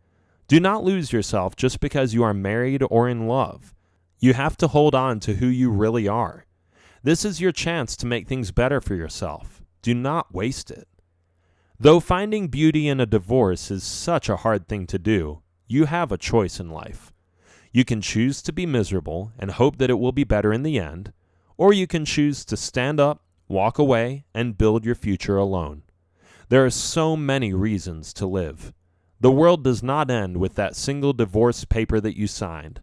Do not lose yourself just because you are married or in love. You have to hold on to who you really are. This is your chance to make things better for yourself. Do not waste it. Though finding beauty in a divorce is such a hard thing to do, you have a choice in life. You can choose to be miserable and hope that it will be better in the end, or you can choose to stand up, walk away, and build your future alone. There are so many reasons to live. The world does not end with that single divorce paper that you signed.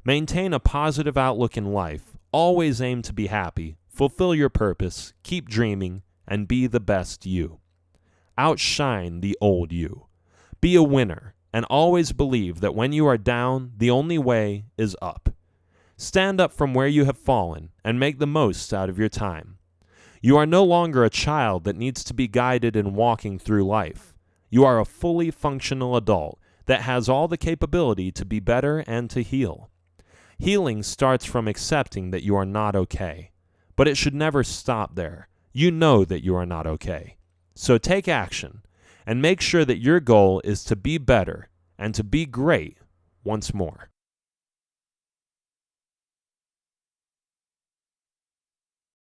Maintain a positive outlook in life. Always aim to be happy, fulfill your purpose, keep dreaming, and be the best you. Outshine the old you. Be a winner, and always believe that when you are down, the only way is up. Stand up from where you have fallen, and make the most out of your time. You are no longer a child that needs to be guided in walking through life. You are a fully functional adult that has all the capability to be better and to heal. Healing starts from accepting that you are not okay, but it should never stop there. You know that you are not okay. So take action and make sure that your goal is to be better and to be great once more.